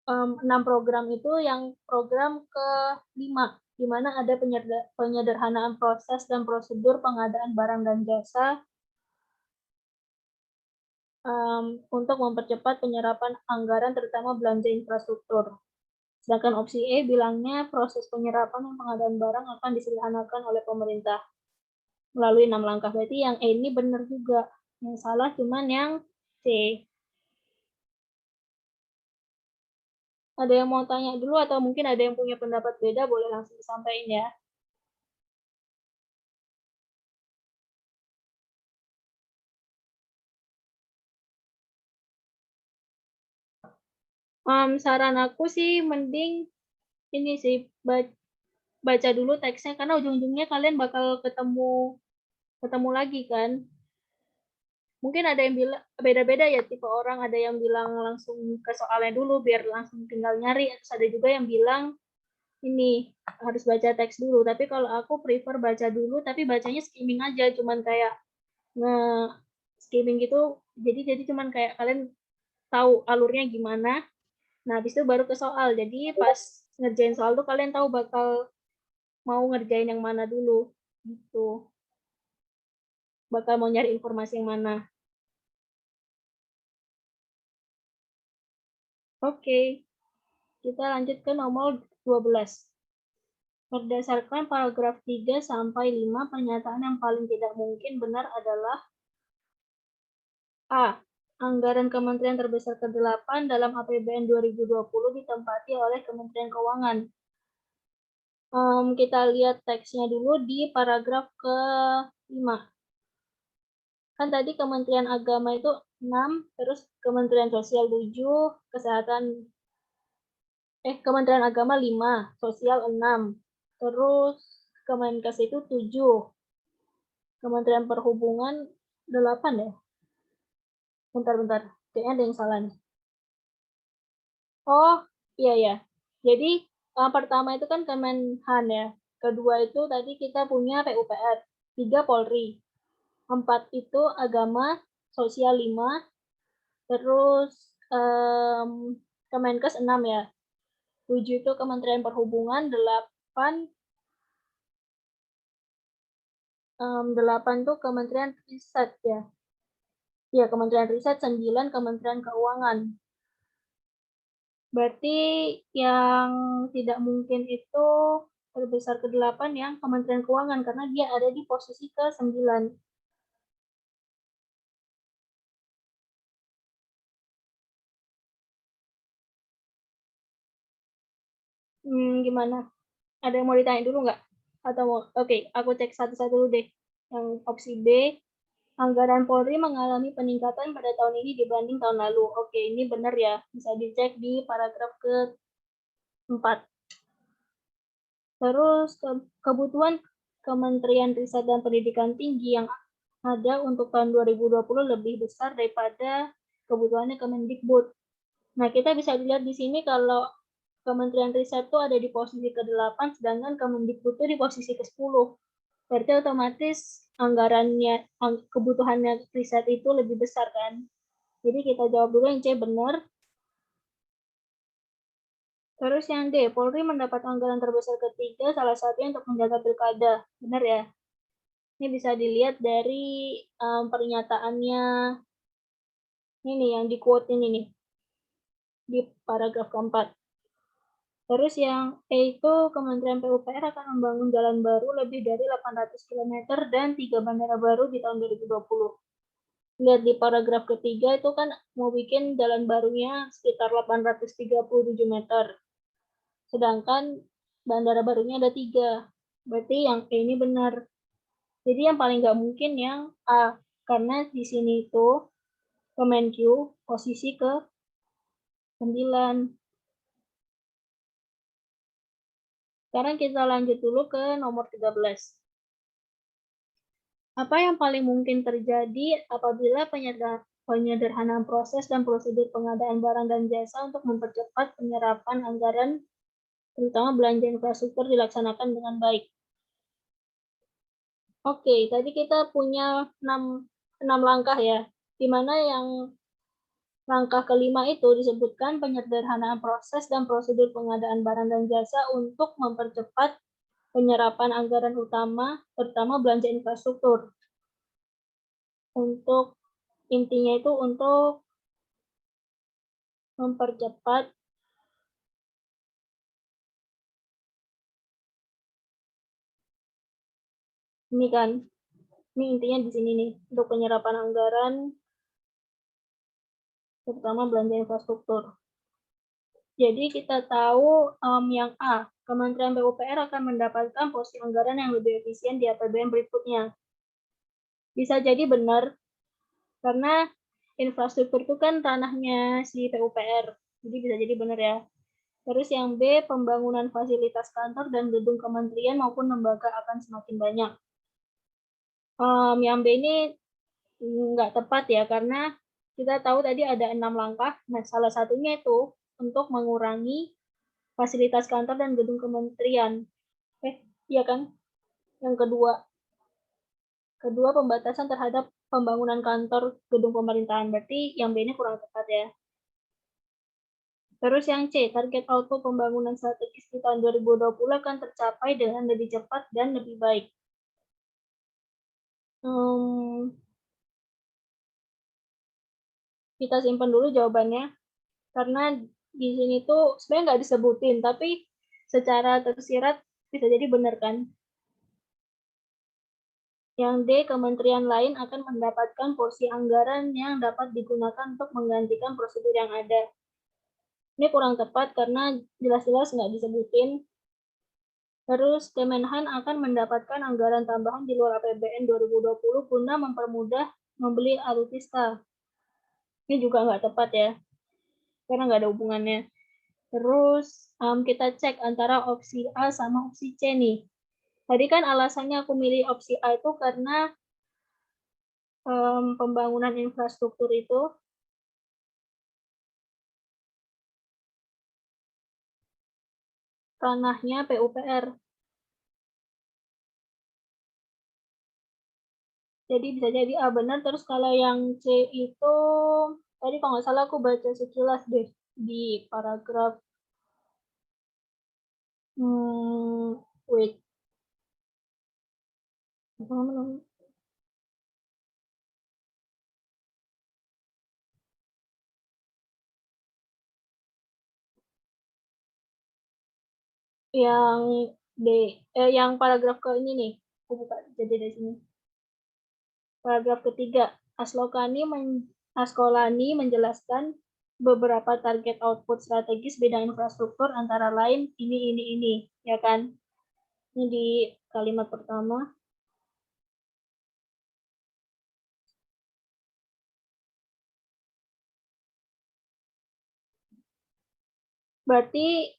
6 program itu yang program ke-5, di mana ada penyederhanaan proses dan prosedur pengadaan barang dan jasa untuk mempercepat penyerapan anggaran terutama belanja infrastruktur. Sedangkan opsi E bilangnya proses penyerapan dan pengadaan barang akan disederhanakan oleh pemerintah melalui 6 langkah. Berarti yang E ini benar juga. Yang salah cuman yang C. Ada yang mau tanya dulu atau mungkin ada yang punya pendapat beda, boleh langsung disampaikan ya. Saran aku sih mending ini sih baca dulu teksnya karena ujung-ujungnya kalian bakal ketemu lagi kan. Mungkin ada yang bilang beda-beda ya tipe orang, ada yang bilang langsung ke soalnya dulu biar langsung tinggal nyari, terus ada juga yang bilang ini harus baca teks dulu. Tapi kalau aku prefer baca dulu tapi bacanya skimming aja, cuman kayak skimming gitu. Jadi cuman kayak kalian tahu alurnya gimana. Nah, habis itu baru ke soal. Jadi pas ngerjain soal tuh kalian tahu bakal mau ngerjain yang mana dulu gitu. Bakal mau nyari informasi yang mana. Oke. Kita lanjut ke nomor 12. Berdasarkan paragraf 3 sampai 5, pernyataan yang paling tidak mungkin benar adalah A. Anggaran kementerian terbesar ke-8 dalam APBN 2020 ditempati oleh Kementerian Keuangan. Kita lihat teksnya dulu di paragraf ke-5. Kan tadi Kementerian Agama itu 6, terus Kementerian Sosial 7, Kesehatan Kementerian Agama 5, Sosial 6, terus Kemenkes itu 7, Kementerian Perhubungan 8 ya. Bentar, kayaknya ada yang salah nih. Oh, iya ya. Jadi pertama itu kan Kemenhan ya. Kedua itu tadi kita punya PUPR, 3 Polri, 4 itu Agama, Sosial 5, terus Kemenkes 6 ya. 7 itu Kementerian Perhubungan, 8 tuh Kementerian Riset ya. Ya, Kementerian Riset, 9 Kementerian Keuangan. Berarti yang tidak mungkin itu terbesar ke-8 yang Kementerian Keuangan karena dia ada di posisi ke-9. Gimana? Ada yang mau ditanya dulu nggak? Atau oke, aku cek satu-satu dulu deh. Yang opsi B, anggaran Polri mengalami peningkatan pada tahun ini dibanding tahun lalu. Oke, ini benar ya. Bisa dicek di paragraf ke-4. Terus kebutuhan Kementerian Riset dan Pendidikan Tinggi yang ada untuk tahun 2020 lebih besar daripada kebutuhannya Kemendikbud. Nah, kita bisa lihat di sini kalau Kementerian Riset itu ada di posisi ke-8, sedangkan Kemendikbud itu di posisi ke-10. Berarti otomatis anggarannya, kebutuhannya riset itu lebih besar kan. Jadi kita jawab dulu yang C benar. Terus yang D, Polri mendapat anggaran terbesar ketiga, salah satunya untuk menjaga pilkada. Benar ya? Ini bisa dilihat dari pernyataannya ini yang di quote ini nih, di paragraf keempat. Terus yang E itu Kementerian PUPR akan membangun jalan baru lebih dari 800 km dan 3 bandara baru di tahun 2020. Lihat di paragraf ketiga itu kan mau bikin jalan barunya sekitar 837 meter. Sedangkan bandara barunya ada 3. Berarti yang E ini benar. Jadi yang paling nggak mungkin yang A. Karena di sini itu Kemenq posisi ke-9. Sekarang kita lanjut dulu ke nomor 13. Apa yang paling mungkin terjadi apabila penyederhanaan proses dan prosedur pengadaan barang dan jasa untuk mempercepat penyerapan anggaran, terutama belanja infrastruktur dilaksanakan dengan baik? Oke, tadi kita punya 6 langkah ya, di mana yang langkah kelima itu disebutkan penyederhanaan proses dan prosedur pengadaan barang dan jasa untuk mempercepat penyerapan anggaran utama, terutama belanja infrastruktur. Untuk intinya itu untuk mempercepat ini kan, ini intinya di sini nih, untuk penyerapan anggaran, terutama belanja infrastruktur. Jadi kita tahu yang A, Kementerian PUPR akan mendapatkan porsi anggaran yang lebih efisien di APBN berikutnya. Bisa jadi benar, karena infrastruktur itu kan ranahnya si PUPR, jadi bisa jadi benar ya. Terus yang B, pembangunan fasilitas kantor dan gedung kementerian maupun lembaga akan semakin banyak. Yang B ini nggak tepat ya, karena kita tahu tadi ada 6 langkah. Nah, salah satunya itu untuk mengurangi fasilitas kantor dan gedung kementerian. Iya kan? Yang kedua pembatasan terhadap pembangunan kantor gedung pemerintahan. Berarti yang B ini kurang tepat ya. Terus yang C, target output pembangunan strategis di tahun 2020 akan tercapai dengan lebih cepat dan lebih baik. Kita simpan dulu jawabannya, karena di sini tuh sebenarnya nggak disebutin, tapi secara tersirat bisa jadi benar kan. Yang D, kementerian lain akan mendapatkan porsi anggaran yang dapat digunakan untuk menggantikan prosedur yang ada. Ini kurang tepat karena jelas-jelas nggak disebutin. Terus Kemenhan akan mendapatkan anggaran tambahan di luar APBN 2020 guna mempermudah membeli alutsista. Ini juga nggak tepat ya, karena nggak ada hubungannya. Terus kita cek antara opsi A sama opsi C nih. Tadi kan alasannya aku milih opsi A itu karena pembangunan infrastruktur itu ranahnya PUPR. Jadi bisa jadi A benar. Terus kalau yang C itu, tadi kalau nggak salah aku baca sekilas deh di paragraf, wait, yang D, yang paragraf ke ini nih, aku buka jadi dari sini. Paragraf ketiga, Askolani menjelaskan beberapa target output strategis bidang infrastruktur antara lain ini, ya kan? Ini di kalimat pertama. Berarti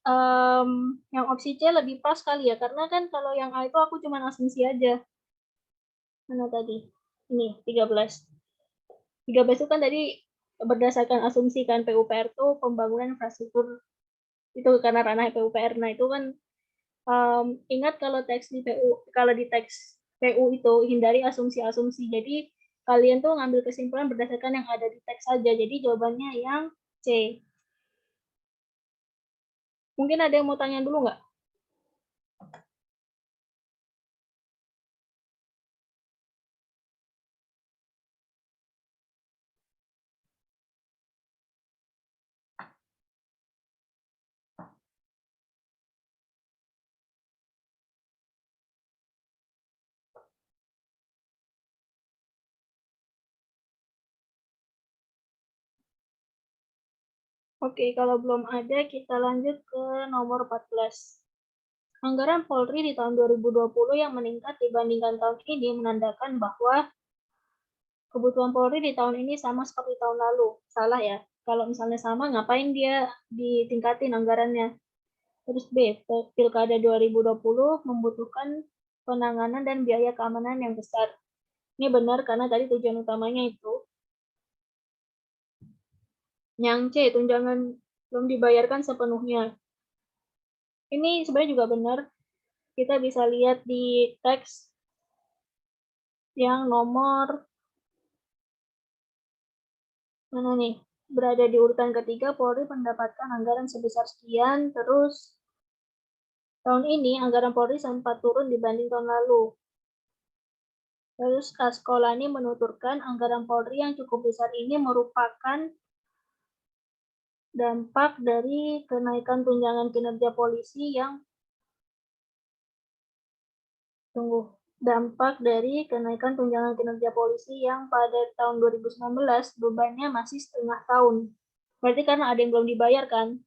yang opsi C lebih pas kali ya, karena kan kalau yang A itu aku cuma asumsi aja. Mana tadi? Ini, 13. 13 itu kan tadi berdasarkan asumsi kan PUPR itu pembangunan infrastruktur itu karena ranah PUPR. Nah itu kan ingat kalau kalau di teks PU itu hindari asumsi-asumsi. Jadi kalian tuh ngambil kesimpulan berdasarkan yang ada di teks saja. Jadi jawabannya yang C. Mungkin ada yang mau tanya dulu nggak? Oke, kalau belum ada, kita lanjut ke nomor 14. Anggaran Polri di tahun 2020 yang meningkat dibandingkan tahun ini menandakan bahwa kebutuhan Polri di tahun ini sama seperti tahun lalu. Salah ya? Kalau misalnya sama, ngapain dia ditingkatin anggarannya? Terus B, Pilkada 2020 membutuhkan penanganan dan biaya keamanan yang besar. Ini benar karena tadi tujuan utamanya itu. Yang C, tunjangan belum dibayarkan sepenuhnya. Ini sebenarnya juga benar. Kita bisa lihat di teks yang nomor mana nih? Berada di urutan ketiga, Polri mendapatkan anggaran sebesar sekian, terus tahun ini anggaran Polri sempat turun dibanding tahun lalu. Terus Kaskolani menuturkan anggaran Polri yang cukup besar ini merupakan dampak dari kenaikan tunjangan kinerja polisi yang pada tahun 2019 bebannya masih setengah tahun. Berarti karena ada yang belum dibayar kan?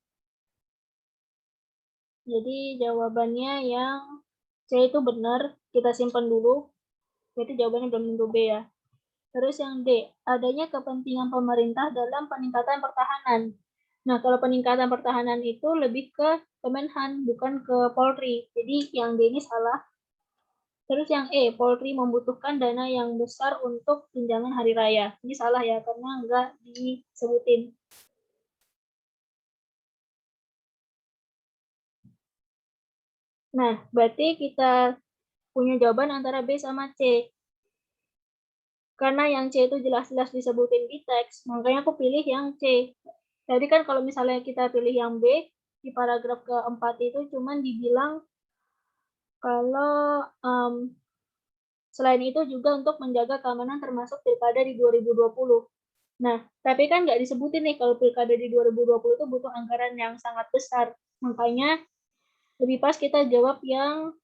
Jadi jawabannya yang C itu benar, kita simpan dulu. Berarti jawabannya belum tentu B ya. Terus yang D, adanya kepentingan pemerintah dalam peningkatan pertahanan. Nah, kalau peningkatan pertahanan itu lebih ke Kemenhan, bukan ke Polri. Jadi yang D ini salah. Terus yang E, Polri membutuhkan dana yang besar untuk tunjangan hari raya. Ini salah ya, karena nggak disebutin. Nah, berarti kita punya jawaban antara B sama C. Karena yang C itu jelas-jelas disebutin di teks, makanya aku pilih yang C. Jadi kan kalau misalnya kita pilih yang B, di paragraf keempat itu cuman dibilang kalau selain itu juga untuk menjaga keamanan termasuk pilkada di 2020. Nah, tapi kan nggak disebutin nih kalau pilkada di 2020 itu butuh anggaran yang sangat besar. Makanya lebih pas kita jawab yang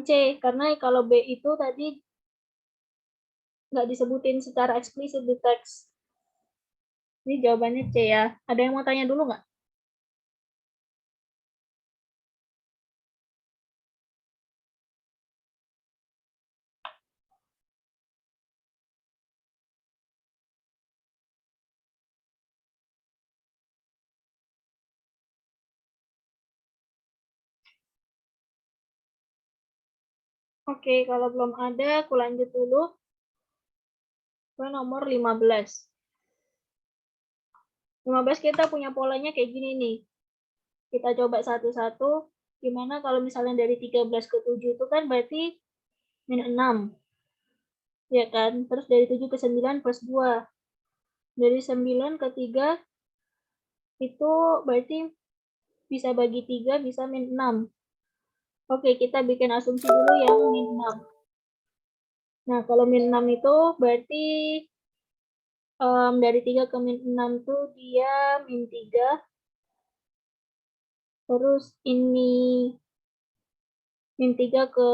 C, karena kalau B itu tadi nggak disebutin secara eksplisit di teks. Ini jawabannya C ya. Ada yang mau tanya dulu nggak? Oke, kalau belum ada, aku lanjut dulu ke nomor 15. 15 kita punya polanya kayak gini nih. Kita coba satu-satu. Gimana kalau misalnya dari 13 ke 7 itu kan berarti min 6. Ya kan? Terus dari 7 ke 9 plus 2. Dari 9 ke 3 itu berarti bisa bagi 3 bisa min 6. Oke, kita bikin asumsi dulu yang min 6. Nah, kalau min 6 itu berarti dari 3 ke min 6 tuh dia min 3. Terus ini min 3 ke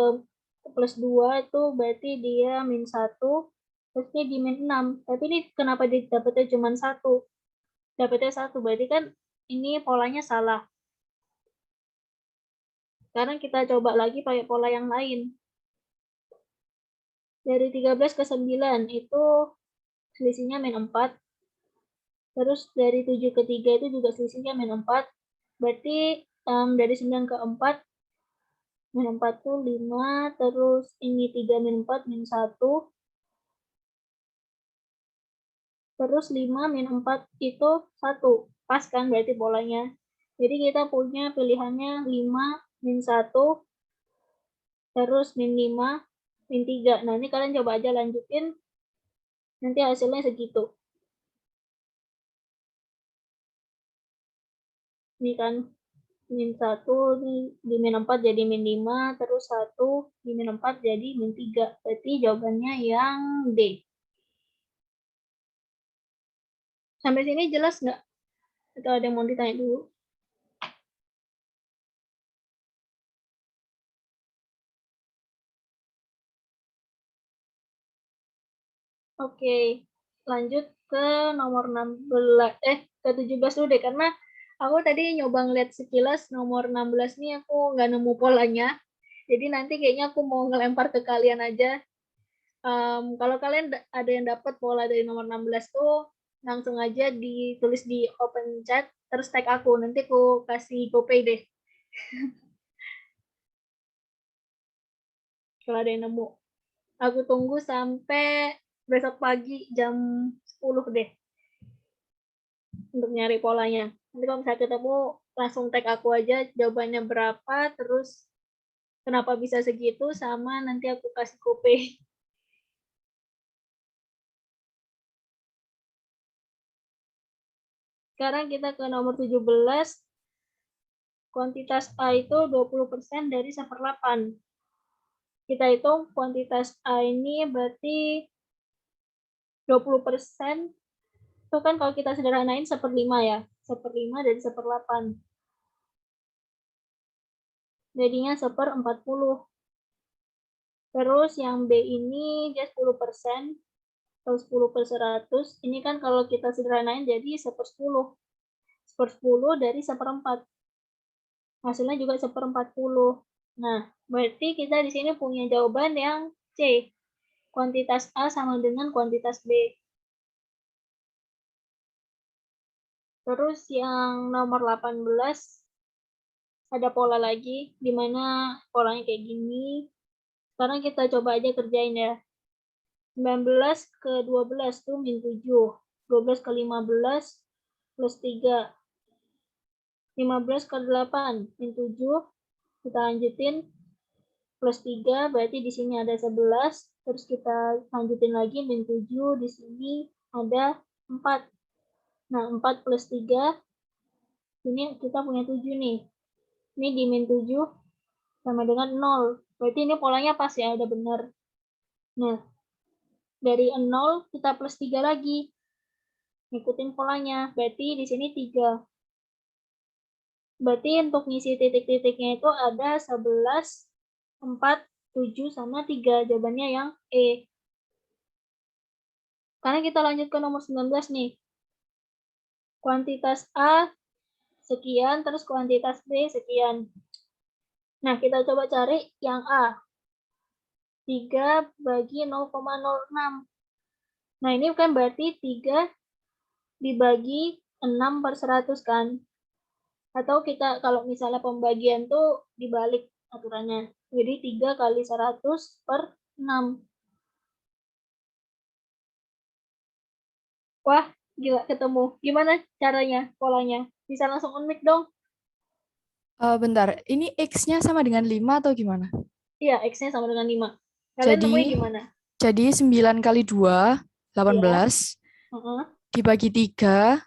plus 2 itu berarti dia min 1. Terus ini di min 6. Tapi ini kenapa dapetnya cuma 1? Dapetnya 1, berarti kan ini polanya salah. Sekarang kita coba lagi pakai pola yang lain. Dari 13 ke 9 itu selisihnya min 4. Terus dari 7 ke 3 itu juga selisihnya min 4. Berarti dari 9 ke 4, min 4 itu 5. Terus ini 3 min 4, min 1. Terus 5 min 4 itu 1. Pas kan berarti polanya. Jadi kita punya pilihannya 5 min 1. Terus min 5, min 3. Nah, ini kalian coba aja lanjutin. Nanti hasilnya segitu. Ini kan min 1 di min 4 jadi min 5, terus 1 di min 4 jadi min 3. Berarti jawabannya yang D. Sampai sini jelas nggak? Atau ada yang mau ditanya dulu? Oke, lanjut ke nomor 16. Ke 17 dulu deh, karena aku tadi nyoba ngeliat sekilas nomor 16 nih aku nggak nemu polanya. Jadi nanti kayaknya aku mau ngelempar ke kalian aja. Kalau kalian ada yang dapat pola dari nomor 16 tuh langsung aja ditulis di open chat terus tag aku. Nanti aku kasih GoPay deh. Kalau ada yang nemu. Aku tunggu sampai besok pagi jam 10 deh. Untuk nyari polanya. Nanti kalau misalnya ketemu, langsung tag aku aja jawabannya berapa, terus kenapa bisa segitu, sama nanti aku kasih GoPay. Sekarang kita ke nomor 17. Kuantitas A itu 20% dari 1/8. Kita hitung kuantitas A ini berarti 20%. Itu kan kalau kita sederhanain 1/5 ya. 1/5 dari 1/8. Jadinya 1/40. Terus yang B ini dia 10%. Atau 10/100. Ini kan kalau kita sederhanain jadi 1/10. 1/10 dari 1/4. Hasilnya juga 1/40. Nah, berarti kita di sini punya jawaban yang C. Kuantitas A sama dengan kuantitas B. Terus yang nomor 18, ada pola lagi, di mana polanya kayak gini. Sekarang kita coba aja kerjain ya. 19 ke 12 tuh min 7. 12 ke 15 plus 3. 15 ke 8 min 7. Kita lanjutin plus 3, berarti di sini ada 11. Terus kita lanjutin lagi min 7, di sini ada 4. Nah, 4 plus 3, ini kita punya 7 nih. Ini di min 7 sama dengan 0. Berarti ini polanya pas ya, udah benar. Nah, dari 0 kita plus 3 lagi. Ngikutin polanya, berarti di sini 3. Berarti untuk ngisi titik-titiknya itu ada 11, 4, 7, sama 3. Jawabannya yang E. Karena kita lanjut ke nomor 19 nih. Kuantitas A sekian, terus kuantitas B sekian. Nah, kita coba cari yang A. 3 bagi 0,06. Nah, ini kan berarti 3 dibagi 6/100 kan? Atau kita kalau misalnya pembagian tuh dibalik aturannya. Jadi 3 kali 100 per 6. Wah, gila ketemu. Gimana caranya, polanya? Bisa langsung on-mic dong? Bentar, ini X-nya sama dengan 5 atau gimana? Iya, X-nya sama dengan 5. Kalian nemuin gimana? Jadi 9 kali 2, 18. Heeh. Dibagi 3,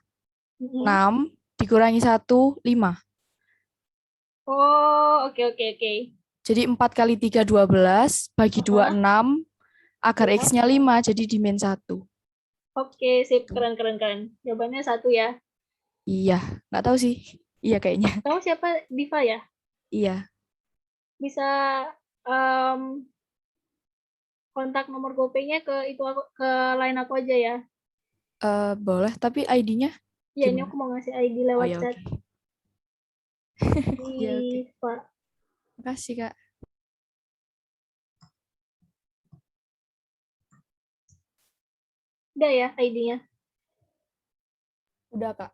6. Dikurangi 1, 5. Oh, oke. Jadi 4 kali 3, 12. Bagi 2, 6. Agar Iya. X-nya 5, jadi di min 1. Oke, sip. Keren. Jawabannya 1 ya. Iya, nggak tahu sih. Iya kayaknya. Kamu siapa? Diva ya? Iya. Bisa kontak nomor GoPay-nya ke ke line aku aja ya. Boleh, tapi ID-nya Ya, ini gimana? aku mau ngasih ID Oh lewat ya, chat. oke. Iya, oke. Diva. Makasih, Kak. Udah ya ID-nya. Udah, Kak.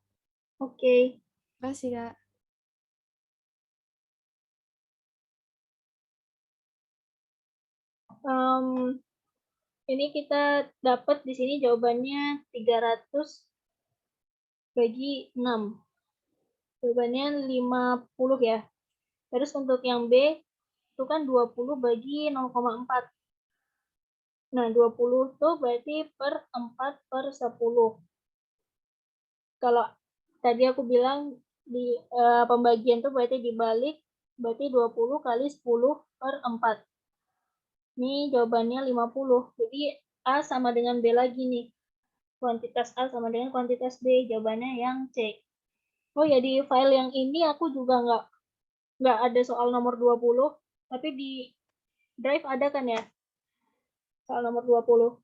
Oke. Makasih, Kak. Ini kita dapat di sini jawabannya 300 bagi 6. Jawabannya 50 ya. Terus untuk yang B itu kan 20 bagi 0,4. Nah, 20 tuh berarti per 4/10. Kalau tadi aku bilang di pembagian tuh berarti dibalik, berarti 20 kali 10/4. Ini jawabannya 50. Jadi A sama dengan B lagi nih. Kuantitas A sama dengan kuantitas B. Jawabannya yang C. Oh ya, di file yang ini aku juga nggak ada soal nomor 20. Tapi di Drive ada kan ya? Soal nomor 20.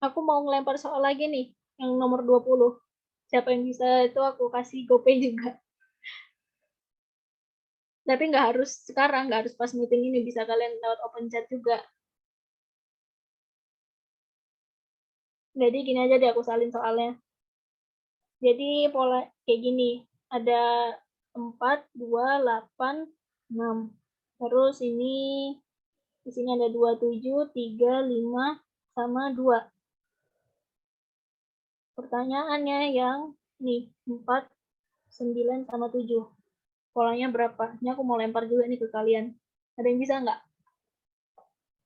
Aku mau ngelempar soal lagi nih, yang nomor 20. Siapa yang bisa itu aku kasih GoPay juga. Tapi nggak harus sekarang, nggak harus pas meeting ini, bisa kalian lewat open chat juga. Jadi gini aja deh aku salin soalnya. Jadi pola kayak gini, ada 4, 2, 8, 6. Terus ini di sini ada 27, 3, 5, sama 2. Pertanyaannya yang nih 4, 9, sama 7. Polanya berapa? Ini aku mau lempar juga nih ke kalian. Ada yang bisa nggak?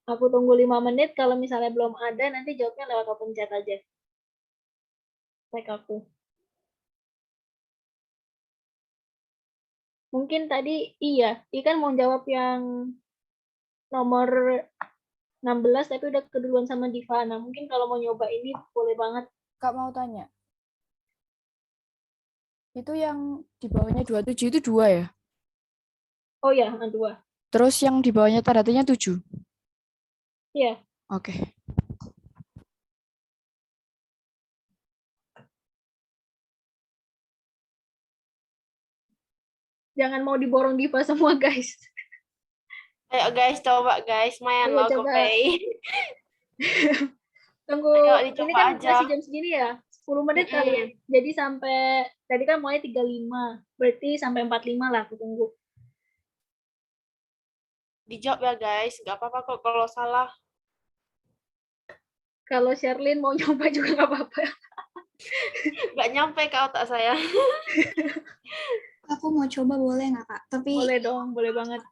Aku tunggu 5 menit, kalau misalnya belum ada, nanti jawabnya lewat open chat aja. Tag aku. Mungkin tadi iya, Ikan mau jawab yang nomor 16 tapi udah keduluan sama Diva. Nah, mungkin kalau mau nyoba ini boleh banget. Kak mau tanya. Itu yang di bawahnya 27 itu 2 ya? Oh ya, 2. Terus yang di bawahnya tanda tanya 7. Iya. Oke. Jangan mau diborong Diva semua, guys. Ayo guys, coba guys, main Ayo lo coba. GoPay. Tunggu, Ayo ini dicoba kan aja. masih jam segini ya? 10 menit kali ya? Jadi sampai, tadi kan mulai 35. Berarti sampai 45 lah aku tunggu. Dijawab ya guys, nggak apa-apa kok kalau salah. Kalau Sherlyn mau nyoba juga nggak apa-apa. Nggak nyampe ke otak saya. Aku mau coba boleh nggak Kak? Tapi Boleh dong, boleh banget.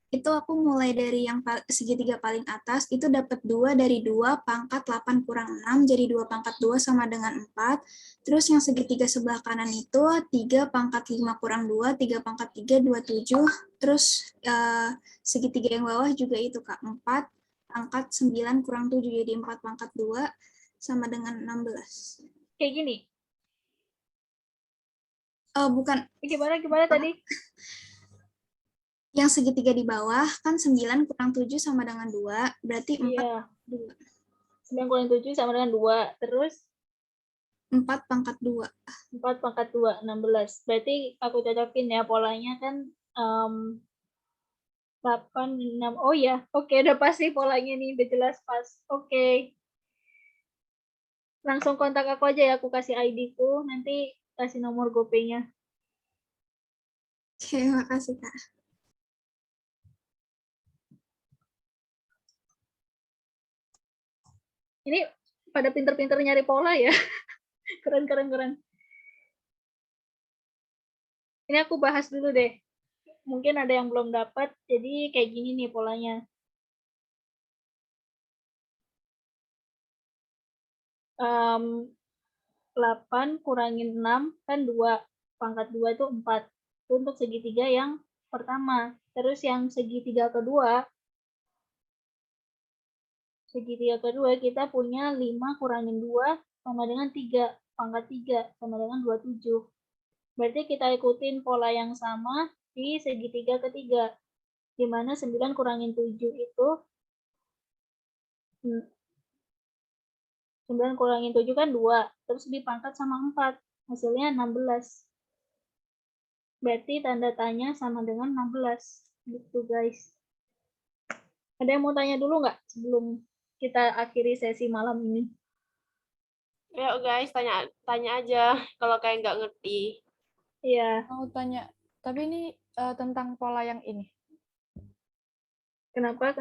itu aku mulai dari yang segitiga paling atas, itu dapat 2 dari 2 pangkat 8 kurang 6, jadi 2 pangkat 2 sama dengan 4. Terus yang segitiga sebelah kanan itu 3 pangkat 5 kurang 2, 3 pangkat 3, 27. Terus segitiga yang bawah juga itu Kak, 4 pangkat 9 kurang 7, jadi 4 pangkat 2 sama dengan 16. Kayak gini. Bukan. Gimana tadi? Yang segitiga di bawah kan 9 kurang 7 sama dengan 2, berarti 4. Iya. 9 kurang 7 sama dengan 2. Terus 4 pangkat 2. 4 pangkat 2, 16. Berarti aku cocokin ya polanya kan 8, 6. Oh ya, oke, udah pasti polanya nih, udah jelas pas. Oke. Langsung kontak aku aja ya, aku kasih ID-ku, nanti kasih nomor GoPay-nya. Oke, makasih Kak. Ini pada pinter-pinter nyari pola ya. Keren. Ini aku bahas dulu deh. Mungkin ada yang belum dapat, jadi kayak gini nih polanya. 8 kurangin 6 kan 2. Pangkat 2 itu 4. Itu untuk segitiga yang pertama. Terus yang segitiga kedua kita punya 5 kurangin 2 sama dengan 3. Pangkat 3 sama dengan 27. Berarti kita ikutin pola yang sama di segitiga ketiga. Di mana 9 kurangin 7 itu 9 kurangin 7 kan 2. Terus dipangkat sama 4. Hasilnya 16. Berarti tanda tanya sama dengan 16. Gitu guys. Ada yang mau tanya dulu nggak sebelum kita akhiri sesi malam ini? Ayo guys, tanya aja kalau kayak nggak ngerti. Iya. Mau tanya, tapi ini tentang pola yang ini. Kenapa?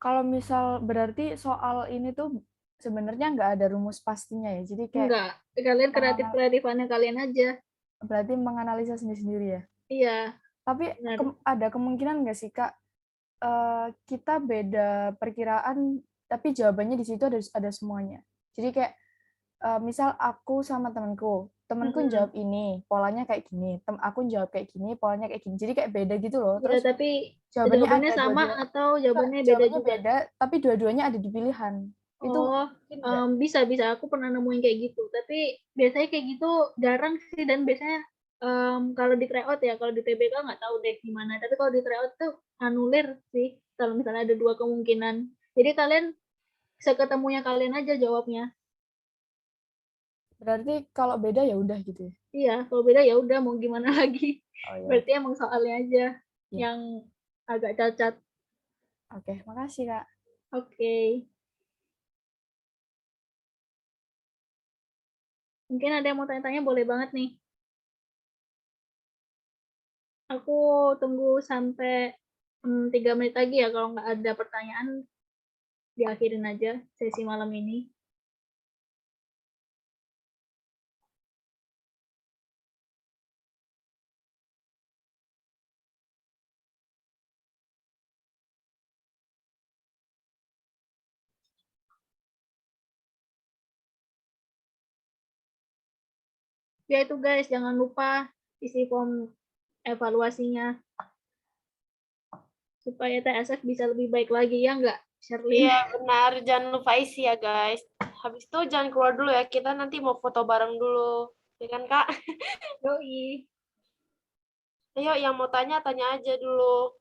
Kalau misal berarti soal ini tuh sebenarnya nggak ada rumus pastinya ya. Jadi kayak Enggak. Kalian kreatifannya kalian aja. berarti menganalisa sendiri-sendiri ya. Iya. Tapi ada kemungkinan nggak sih Kak, kita beda perkiraan, tapi jawabannya di situ ada semuanya. Jadi kayak misal aku sama temanku jawab ini, polanya kayak gini. Aku jawab kayak gini, polanya kayak gini. Jadi kayak beda gitu loh. Terus ya, tapi jawabannya ada sama atau jawabannya beda jawabannya juga? beda, tapi dua-duanya ada di pilihan. Itu bisa. Aku pernah nemuin kayak gitu. Tapi biasanya kayak gitu jarang sih, dan biasanya kalau di tryout ya, kalau di TBK nggak tahu deh gimana. Tapi kalau di tryout tuh anulir sih. Kalau misalnya ada 2 kemungkinan. Jadi kalian seketemunya kalian aja jawabnya. Berarti kalau beda ya udah gitu ya. Iya, kalau beda ya udah mau gimana lagi. Oh ya. Berarti emang soalnya aja Iya. yang agak cacat. Oke, makasih Kak. Oke. Mungkin ada yang mau tanya-tanya, boleh banget nih. Aku tunggu sampai 3 menit lagi ya, kalau nggak ada pertanyaan, diakhirin aja sesi malam ini. Ya itu guys, jangan lupa isi form evaluasinya supaya TSF bisa lebih baik lagi, ya nggak, Sherlyn? Iya, benar. Jangan lupa isi ya, guys. Habis itu jangan keluar dulu ya. Kita nanti mau foto bareng dulu. Ya kan, Kak? Yoi. Ayo, yang mau tanya, tanya aja dulu.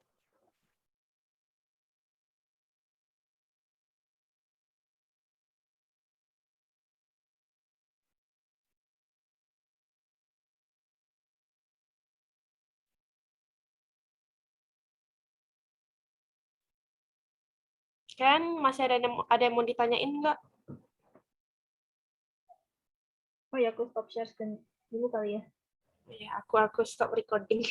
Kan masih ada yang mau ditanyain nggak? Oh ya, aku stop share screen dulu kali ya. Ya, aku stop recording.